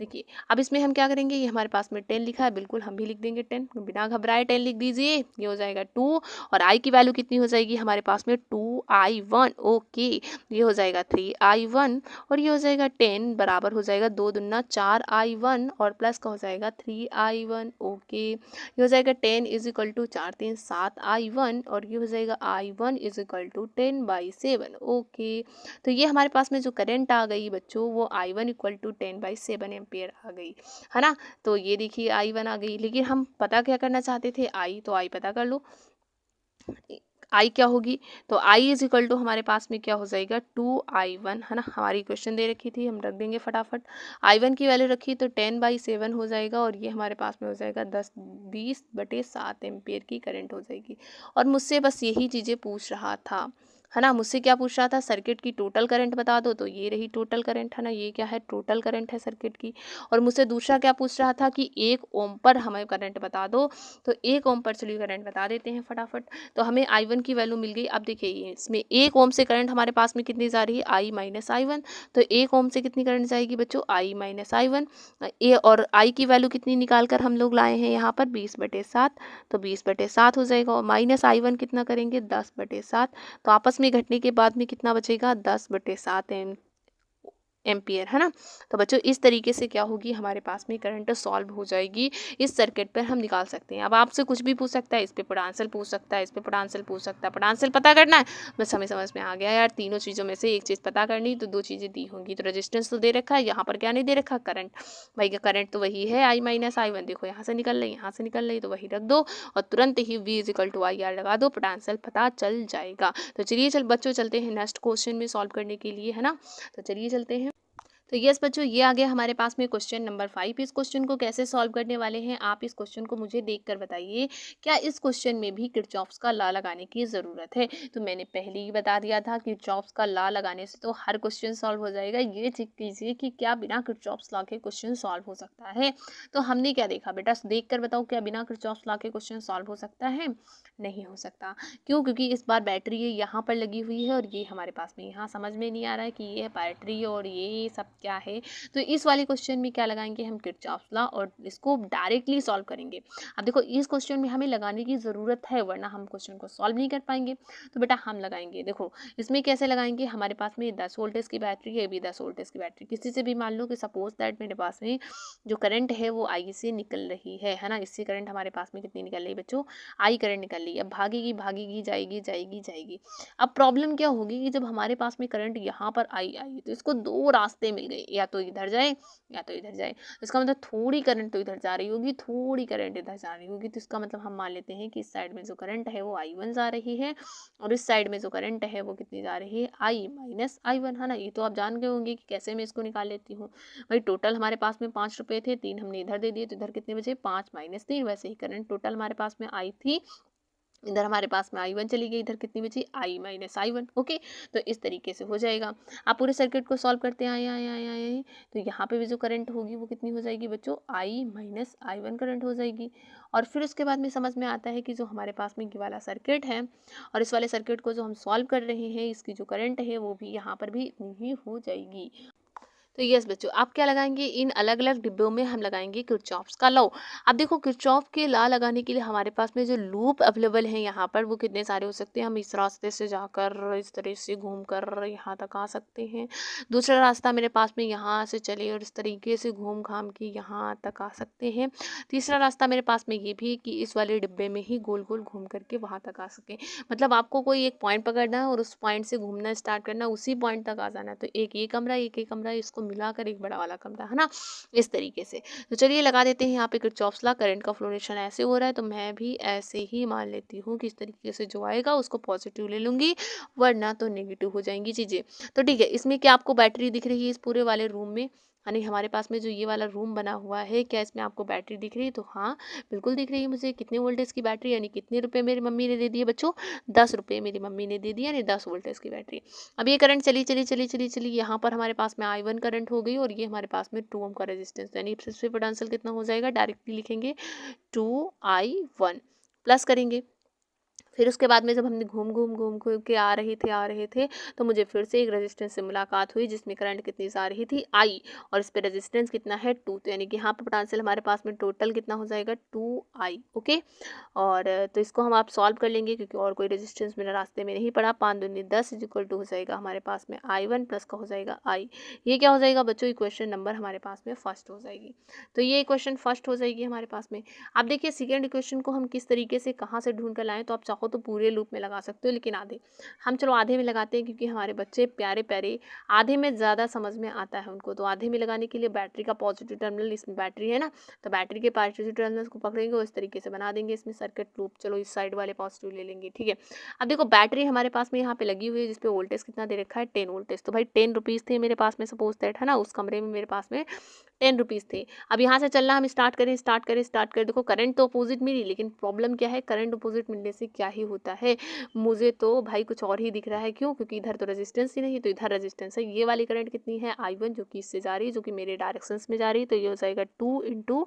देखिए अब इसमें हम क्या करेंगे, ये हमारे पास में 10 लिखा है, बिल्कुल हम भी लिख देंगे 10, बिना घबराए 10 लिख दीजिए। ये हो जाएगा 2, और I की वैल्यू कितनी हो जाएगी हमारे पास में? 2I1। ओके, ये हो जाएगा 3I1, और ये हो जाएगा 10 बराबर हो जाएगा 2 दूना 4I1, और प्लस का हो जाएगा 3I1। ओके, ये हो जाएगा 10 इज इक्वल टू 4 3 7I1, और ये हो जाएगा I1 is equal to 10/7। Okay, तो ये हमारे पास में जो करंट आ गई बच्चों, वो I1 इक्वल टू 10/7 एम्पियर आ गई, है ना। तो ये देखिए I1 आ गई, लेकिन हम पता क्या करना चाहते थे? I, तो I पता कर लो। आई क्या होगी, तो आई इज इक्वल टू हमारे पास में क्या हो जाएगा 2i1, है ना। हमारी क्वेश्चन दे रखी थी, हम रख देंगे फटाफट। i1 की वैल्यू रखी तो 10/7 हो जाएगा, और ये हमारे पास में हो जाएगा 20/7 एम्पियर की करंट हो जाएगी। और मुझसे बस यही चीज़ें पूछ रहा था, है ना। मुझसे क्या पूछ रहा था, सर्किट की टोटल करंट बता दो, तो ये रही टोटल करंट, है ना। ये क्या है, टोटल करंट है सर्किट की। और मुझसे दूसरा क्या पूछ रहा था कि 1 ओम पर हमें करंट बता दो, तो 1 ओम पर चलिए करंट बता देते हैं फटाफट। तो हमें I1 की वैल्यू मिल गई। अब देखिए इसमें 1 ओम से करंट हमारे पास में कितनी जा रही है, I माइनस I1। तो 1 ओम से कितनी करंट जाएगी बच्चों, I माइनस I1। ए और I की वैल्यू कितनी निकाल कर हम लोग लाए हैं यहाँ पर 20/7, तो 20/7 हो जाएगा। और माइनस I1 कितना करेंगे 10/7, तो आपस में घटने के बाद में कितना बचेगा 10/7 एम्पियर, है ना। तो बच्चों इस तरीके से क्या होगी, हमारे पास में करंट सॉल्व हो जाएगी, इस सर्किट पर हम निकाल सकते हैं। अब आपसे कुछ भी पूछ सकता है, इस पे पोटेंशियल पूछ सकता है, इस पे पोटेंशियल पूछ सकता है। पोटेंशियल पता करना है, बस हमें समझ में आ गया यार, तीनों चीज़ों में से एक चीज़ पता करनी, तो 2 चीज़ें दी होंगी। तो रेजिस्टेंस तो दे रखा है, यहाँ पर क्या नहीं दे रखा, करंट। भाई करंट तो वही है I माइनस I1, देखो यहाँ से निकल रही, यहाँ से निकल रही, तो वही रख दो और तुरंत ही V is equal to IR लगा दो, पोटेंशियल पता चल जाएगा। तो चलिए बच्चों चलते हैं नेक्स्ट क्वेश्चन में सॉल्व करने के लिए, है ना। तो चलिए चलते हैं। तो यस बच्चों, ये आ गया हमारे पास में क्वेश्चन नंबर 5। इस क्वेश्चन को कैसे सॉल्व करने वाले हैं आप इस क्वेश्चन को मुझे देखकर बताइए, क्या इस क्वेश्चन में भी किरचॉफ्स का लॉ लगाने की ज़रूरत है। तो मैंने पहले ही बता दिया था, किरचॉफ्स का लॉ लगाने से तो हर क्वेश्चन सॉल्व हो जाएगा। ये चेक कीजिए कि क्या बिना किरचॉफ्स लॉ के क्वेश्चन सॉल्व हो सकता है। तो हमने क्या देखा बेटा, देख कर बताओ, क्या बिना किरचॉफ्स लॉ के क्वेश्चन सॉल्व हो सकता है, नहीं हो सकता। क्यों, क्योंकि इस बार बैटरी यहाँ पर लगी हुई है, और ये हमारे पास में यहाँ समझ में नहीं आ रहा है कि ये बैटरी और ये सब क्या है। तो इस वाले क्वेश्चन में क्या लगाएंगे हम, किरचॉफ्स लॉ, और इसको डायरेक्टली सॉल्व करेंगे। अब देखो इस क्वेश्चन में हमें लगाने की ज़रूरत है, वरना हम क्वेश्चन को सॉल्व नहीं कर पाएंगे। तो बेटा हम लगाएंगे, देखो इसमें कैसे लगाएंगे, हमारे पास में 10 वोल्टेज की बैटरी है, भी 10 वोल्टेज की बैटरी। किसी से भी मान लो कि सपोज दैट मेरे पास में जो करंट है वो आई से निकल रही है ना। इससे करंट हमारे पास में कितनी निकल रही है बच्चों, आई करंट निकल रही है। अब भागेगी भागेगी, जाएगी जाएगी जाएगी। अब प्रॉब्लम क्या होगी कि जब हमारे पास में करंट यहाँ पर आई आई, तो इसको 2 रास्ते मिल गए, या तो इधर जाए या तो इधर जाए। इसका मतलब थोड़ी करंट तो इधर जा रही होगी, थोड़ी करंट इधर जा रही होगी। तो इसका मतलब हम मान लेते हैं कि इस साइड में जो करंट है वो I1 जा रही है, और इस साइड में जो करंट है वो कितनी जा रही है, I माइनस I1, है ना। ये तो आप जान गए होंगे कि कैसे मैं इसको निकाल लेती हूँ। भाई टोटल हमारे पास में 5 रुपए थे, 3 हमने इधर दे दिए, तो इधर कितने बचे, 5 माइनस 3। वैसे ही करंट टोटल हमारे पास में आई थी, इधर हमारे पास में I1 चली गई, इधर कितनी बची, I माइनस I1। ओके, तो इस तरीके से हो जाएगा। आप पूरे सर्किट को सॉल्व करते हैं, आए, तो यहाँ पे भी जो करंट होगी वो कितनी हो जाएगी बच्चों, I माइनस I1 करंट हो जाएगी। और फिर उसके बाद में समझ में आता है कि जो हमारे पास में ये वाला सर्किट है, और इस वाले सर्किट को जो हम सॉल्व कर रहे हैं, इसकी जो करंट है वो भी यहाँ पर भी इतनी ही हो जाएगी। तो यस बच्चों, आप क्या लगाएंगे, इन अलग अलग डिब्बों में हम लगाएंगे किरचॉफ्स का लॉ। अब देखो किरचॉफ के लॉ लगाने के लिए हमारे पास में जो लूप अवेलेबल है यहाँ पर, वो कितने सारे हो सकते हैं। हम इस रास्ते से जाकर इस तरह से घूम कर यहाँ तक आ सकते हैं। दूसरा रास्ता मेरे पास में यहाँ से चले और इस तरीके से घूम घाम के यहाँ तक आ सकते हैं। तीसरा रास्ता मेरे पास में ये भी है कि इस वाले डिब्बे में ही गोल गोल घूम करके वहाँ तक आ सके। मतलब आपको कोई एक पॉइंट पकड़ना है और उस पॉइंट से घूमना स्टार्ट करना, उसी पॉइंट तक आ जाना है। तो एक ये कमरा, एक ये कमरा, इसको मिलाकर एक बड़ा वाला कमरा, है ना, इस तरीके से। तो चलिए लगा देते हैं यहाँ पे किरचॉफ्स लॉ। करंट का फ्लोरेशन ऐसे हो रहा है, तो मैं भी ऐसे ही मान लेती हूँ कि इस तरीके से जो आएगा उसको पॉजिटिव ले लूंगी, वरना तो नेगेटिव हो जाएंगी चीज़ें। तो ठीक है, इसमें क्या आपको बैटरी दिख रही है इस पूरे वाले रूम में, यानी हमारे पास में जो ये वाला रूम बना हुआ है, क्या इसमें आपको बैटरी दिख रही है, तो हाँ बिल्कुल दिख रही है मुझे। कितने वोल्टेज की बैटरी, यानी कितने रुपए मेरी मम्मी ने दे दिए बच्चों, 10 रुपये मेरी मम्मी ने दे दिया, यानी 10 वोल्टेज की बैटरी। अब ये करंट चली चली चली चली चली, यहाँ पर हमारे पास में I1 करंट हो गई, और ये हमारे पास में 2 ओम का रेजिस्टेंस, यानी इस पे पोटेंशियल कितना हो जाएगा, डायरेक्टली लिखेंगे 2I1 प्लस करेंगे। फिर उसके बाद में जब हमने घूम घूम घूम घूम के आ रहे थे, तो मुझे फिर से एक रेजिस्टेंस से मुलाकात हुई, जिसमें करंट कितनी आ रही थी, आई, और इस पे रेजिस्टेंस कितना है, 2। तो यानी कि यहाँ पे पोटेंशियल हमारे पास में टोटल कितना हो जाएगा, 2I। ओके, और तो इसको हम आप सॉल्व कर लेंगे, क्योंकि और कोई रेजिस्टेंस मेरे रास्ते में नहीं पड़ा। 5 दूनी 10 इज इक्वल टू हो जाएगा हमारे पास में I1 प्लस का हो जाएगा I। ये क्या हो जाएगा बच्चों, इक्वेशन नंबर हमारे पास में फर्स्ट हो जाएगी। तो ये इक्वेशन फर्स्ट हो जाएगी हमारे पास में। अब देखिए सेकेंड इक्वेशन को हम किस तरीके से कहाँ से ढूंढ कर लाएं, तो आप चाहो तो पूरे लूप में लगा सकते हो, लेकिन आधे, हम चलो आधे में लगाते हैं क्योंकि हमारे बच्चे प्यारे प्यारे आधे में ज़्यादा समझ में आता है उनको। तो आधे में लगाने के लिए बैटरी का पॉजिटिव टर्मिनल, इसमें बैटरी है ना, तो बैटरी के पॉजिटिव टर्मिनल्स को पकड़ेंगे और इस तरीके से बना देंगे इसमें सर्किट लूप। चलो इस साइड वाले पॉजिटिव ले लेंगे, ठीक है। अब देखो बैटरी हमारे पास में यहाँ पे लगी हुई है जिसपे वोल्टेज कितना दे रखा है 10 वोल्टेज। तो भाई 10 रुपीज़ थे मेरे पास में, सपोज दैट है ना, उस कमरे में मेरे पास में 10 रुपीज़ थे। अब यहाँ से चलना हम स्टार्ट करें, देखो करंट तो अपोजिट मिली, लेकिन प्रॉब्लम क्या है, करंट अपोजिट मिलने से क्या ही होता है, मुझे तो भाई कुछ और ही दिख रहा है। क्यों? क्योंकि इधर तो रेजिस्टेंस ही नहीं, तो इधर रेजिस्टेंस है। ये वाली करंट कितनी है I1, जो कि इससे जा रही है, जो कि मेरे डायरेक्शंस में जा रही है, तो ये हो जाएगा 2 इंटू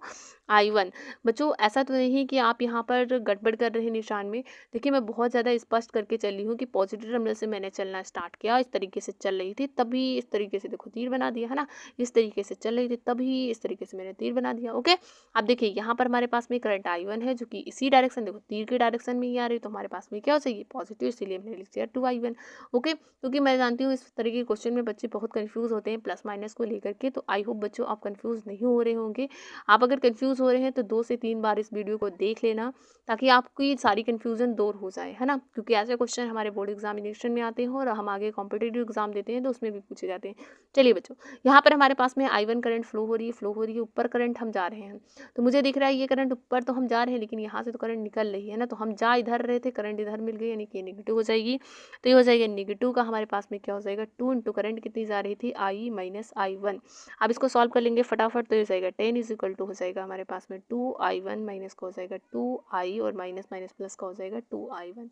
I1। बच्चों ऐसा तो नहीं कि आप यहाँ पर गड़बड़ कर रहे हैं निशान में। देखिए मैं बहुत ज़्यादा स्पष्ट करके चल रही हूँ कि पॉजिटिव टर्मिनल से मैंने चलना स्टार्ट किया, इस तरीके से चल रही थी, तभी इस तरीके से देखो तीर बना दिया है ना, इस तरीके से चल रही थी तभी इस तरीके से मैंने तीर बना दिया। ओके, अब देखिए यहाँ पर हमारे पास में करंट I1 है जो कि इसी डायरेक्शन, देखो तीर के डायरेक्शन में ही आ रही है, तो हमारे पास में क्या हो जाएगी पॉजिटिव, इसीलिए मैंने लिख दिया 2I1। ओके, क्योंकि मैं जानती हूँ इस तरीके के क्वेश्चन में बच्चे बहुत कंफ्यूज होते हैं प्लस माइनस को लेकर के, तो आई होप बच्चों आप कंफ्यूज नहीं हो रहे होंगे। आप अगर कंफ्यूज हो रहे हैं तो 2 से 3 बार इस वीडियो को देख लेना, ताकि आपकी सारी कंफ्यूजन दूर हो जाए, है ना, क्योंकि ऐसे क्वेश्चन हमारे बोर्ड एग्जामिनेशन में आते हैं और हम आगे कॉम्पिटेटिव एग्जाम देते हैं तो उसमें भी पूछे जाते हैं। चलिए बच्चों, यहाँ पर हमारे पास में I1 करंट फ्लो हो रही है, ऊपर करंट हम जा रहे हैं, तो मुझे दिख रहा है ये करंट ऊपर तो हम जा रहे हैं, लेकिन यहाँ से तो करंट निकल रही है ना, तो हम जा इधर रहे थे, करंट इधर मिल गई, यानी कि नेगेटिव हो जाएगी। तो ये हो जाएगा नेगेटिव का हमारे पास में क्या हो जाएगा 2 इंटू करंट कितनी जा रही थी I माइनस I1। अब इसको सॉल्व कर लेंगे फटाफट, तो ये हो जाएगा 10 इज इक्वल टू हो जाएगा हमारे पास में 2I1 माइनस का हो जाएगा 2I, और माइनस माइनस प्लस का हो जाएगा 2I1।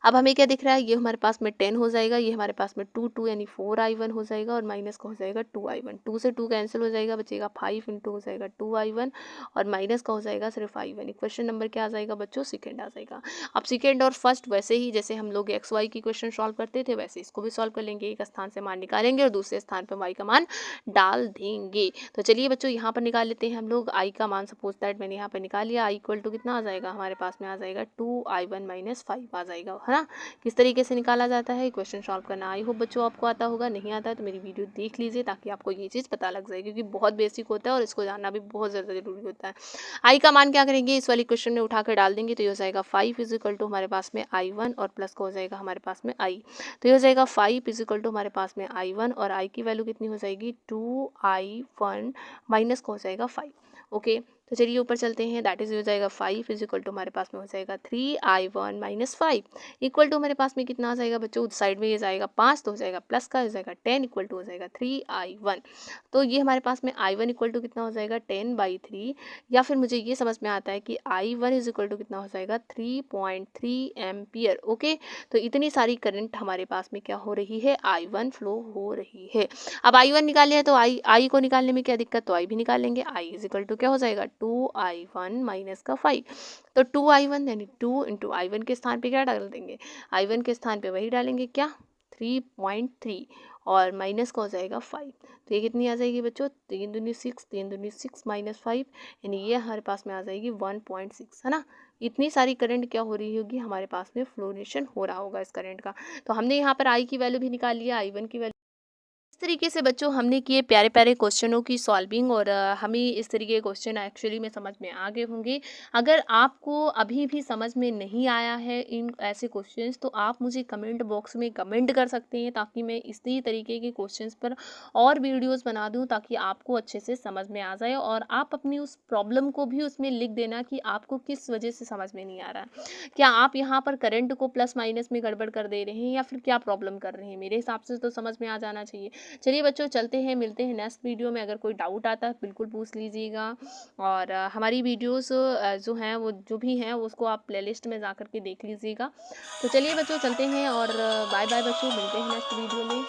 अब हमें क्या दिख रहा है, ये हमारे पास में 10 हो जाएगा, ये हमारे पास में 2 यानी 4I1 हो जाएगा, और माइनस का हो जाएगा 2I1, 2 से 2 कैंसिल हो जाएगा, बचेगा 5 इंटू हो जाएगा 2I1, और माइनस का हो जाएगा सिर्फ I1। क्वेश्चन नंबर क्या आ जाएगा बच्चों, सेकंड आ जाएगा। अब सेकंड और फर्स्ट वैसे ही जैसे हम लोग XY की क्वेश्चन सॉल्व करते थे वैसे इसको भी सॉल्व कर लेंगे, एक स्थान से मान निकालेंगे और दूसरे स्थान पर Y का मान डाल देंगे। तो चलिए बच्चों यहाँ पर निकाल लेते हैं हम लोग I का मान, सपोज दैट मैंने यहाँ पर निकाल लिया, I इक्वल टू कितना आ जाएगा हमारे पास में आ जाएगा 2I1 माइनस 5 आ जाएगा, है ना। किस तरीके से निकाला जाता है क्वेश्चन सॉल्व करना, आई होप बच्चों आपको आता होगा, नहीं आता है तो मेरी वीडियो देख लीजिए ताकि आपको ये चीज़ पता लग जाए, क्योंकि बहुत बेसिक होता है और इसको जानना भी बहुत ज़्यादा जरूरी होता है। आई का मान क्या करेंगे, इस वाली क्वेश्चन में उठाकर डाल देंगे, तो ये हो जाएगा 5 इज इक्वल टू हमारे पास में I1, और प्लस का हो जाएगा हमारे पास में I, तो ये हो जाएगा 5 इज इक्वल टू हमारे पास में I1, और I की वैल्यू कितनी हो जाएगी 2I1 माइनस का हो जाएगा 5। ओके, तो चलिए ऊपर चलते हैं, दैट इज हो जाएगा 5 इज इक्वल टू हमारे पास में हो जाएगा 3I1 माइनस 5 इक्वल टू हमारे पास में कितना आ जाएगा बच्चों, साइड में ये जाएगा 5, तो हो जाएगा प्लस का हो जाएगा 10 इक्वल टू हो जाएगा 3I1। तो ये हमारे पास में I1 इक्वल टू कितना हो जाएगा 10/3, या फिर मुझे ये समझ में आता है कि I1 इज इक्वल टू कितना हो जाएगा 3.3 एम्पियर। ओके, तो इतनी सारी करंट हमारे पास में क्या हो रही है, I1 फ्लो हो रही है। अब I1 निकाल लिया तो I को निकालने में क्या दिक्कत, तो I भी निकाल लेंगे। I इज इक्वल टू क्या हो जाएगा 2I1 माइनस का 5, तो 2I1 यानी 2 इंटू I1 के स्थान पे क्या डाल देंगे, I1 के स्थान पे वही डालेंगे क्या 3.3, और माइनस का हो जाएगा 5, तो ये कितनी आ जाएगी बच्चों 3 दूनी 6, 3 दूनी 6 माइनस 5, यानी ये हमारे पास में आ जाएगी 1.6, है ना। इतनी सारी करंट क्या हो रही होगी हमारे पास में, फ्लोरेशन हो रहा होगा इस करंट का। तो हमने यहाँ पर I की वैल्यू भी निकाल लिया, I1 की वैल्यू। इस तरीके से बच्चों हमने किए प्यारे प्यारे क्वेश्चनों की सॉल्विंग, और हमें इस तरीके के क्वेश्चन एक्चुअली में समझ में आ गए होंगे। अगर आपको अभी भी समझ में नहीं आया है इन ऐसे क्वेश्चंस, तो आप मुझे कमेंट बॉक्स में कमेंट कर सकते हैं, ताकि मैं इसी तरीके के क्वेश्चंस पर और वीडियोस बना दूं, ताकि आपको अच्छे से समझ में आ जाए, और आप अपनी उस प्रॉब्लम को भी उसमें लिख देना कि आपको किस वजह से समझ में नहीं आ रहा है। क्या आप यहाँ पर करंट को प्लस माइनस में गड़बड़ कर दे रहे हैं, या फिर क्या प्रॉब्लम कर रहे हैं, मेरे हिसाब से तो समझ में आ जाना चाहिए। चलिए बच्चों चलते हैं, मिलते हैं नेक्स्ट वीडियो में। अगर कोई डाउट आता है बिल्कुल पूछ लीजिएगा, और हमारी वीडियोस जो हैं वो जो भी हैं उसको आप प्लेलिस्ट में जा कर के देख लीजिएगा। तो चलिए बच्चों चलते हैं, और बाय बाय बच्चों, मिलते हैं नेक्स्ट वीडियो में।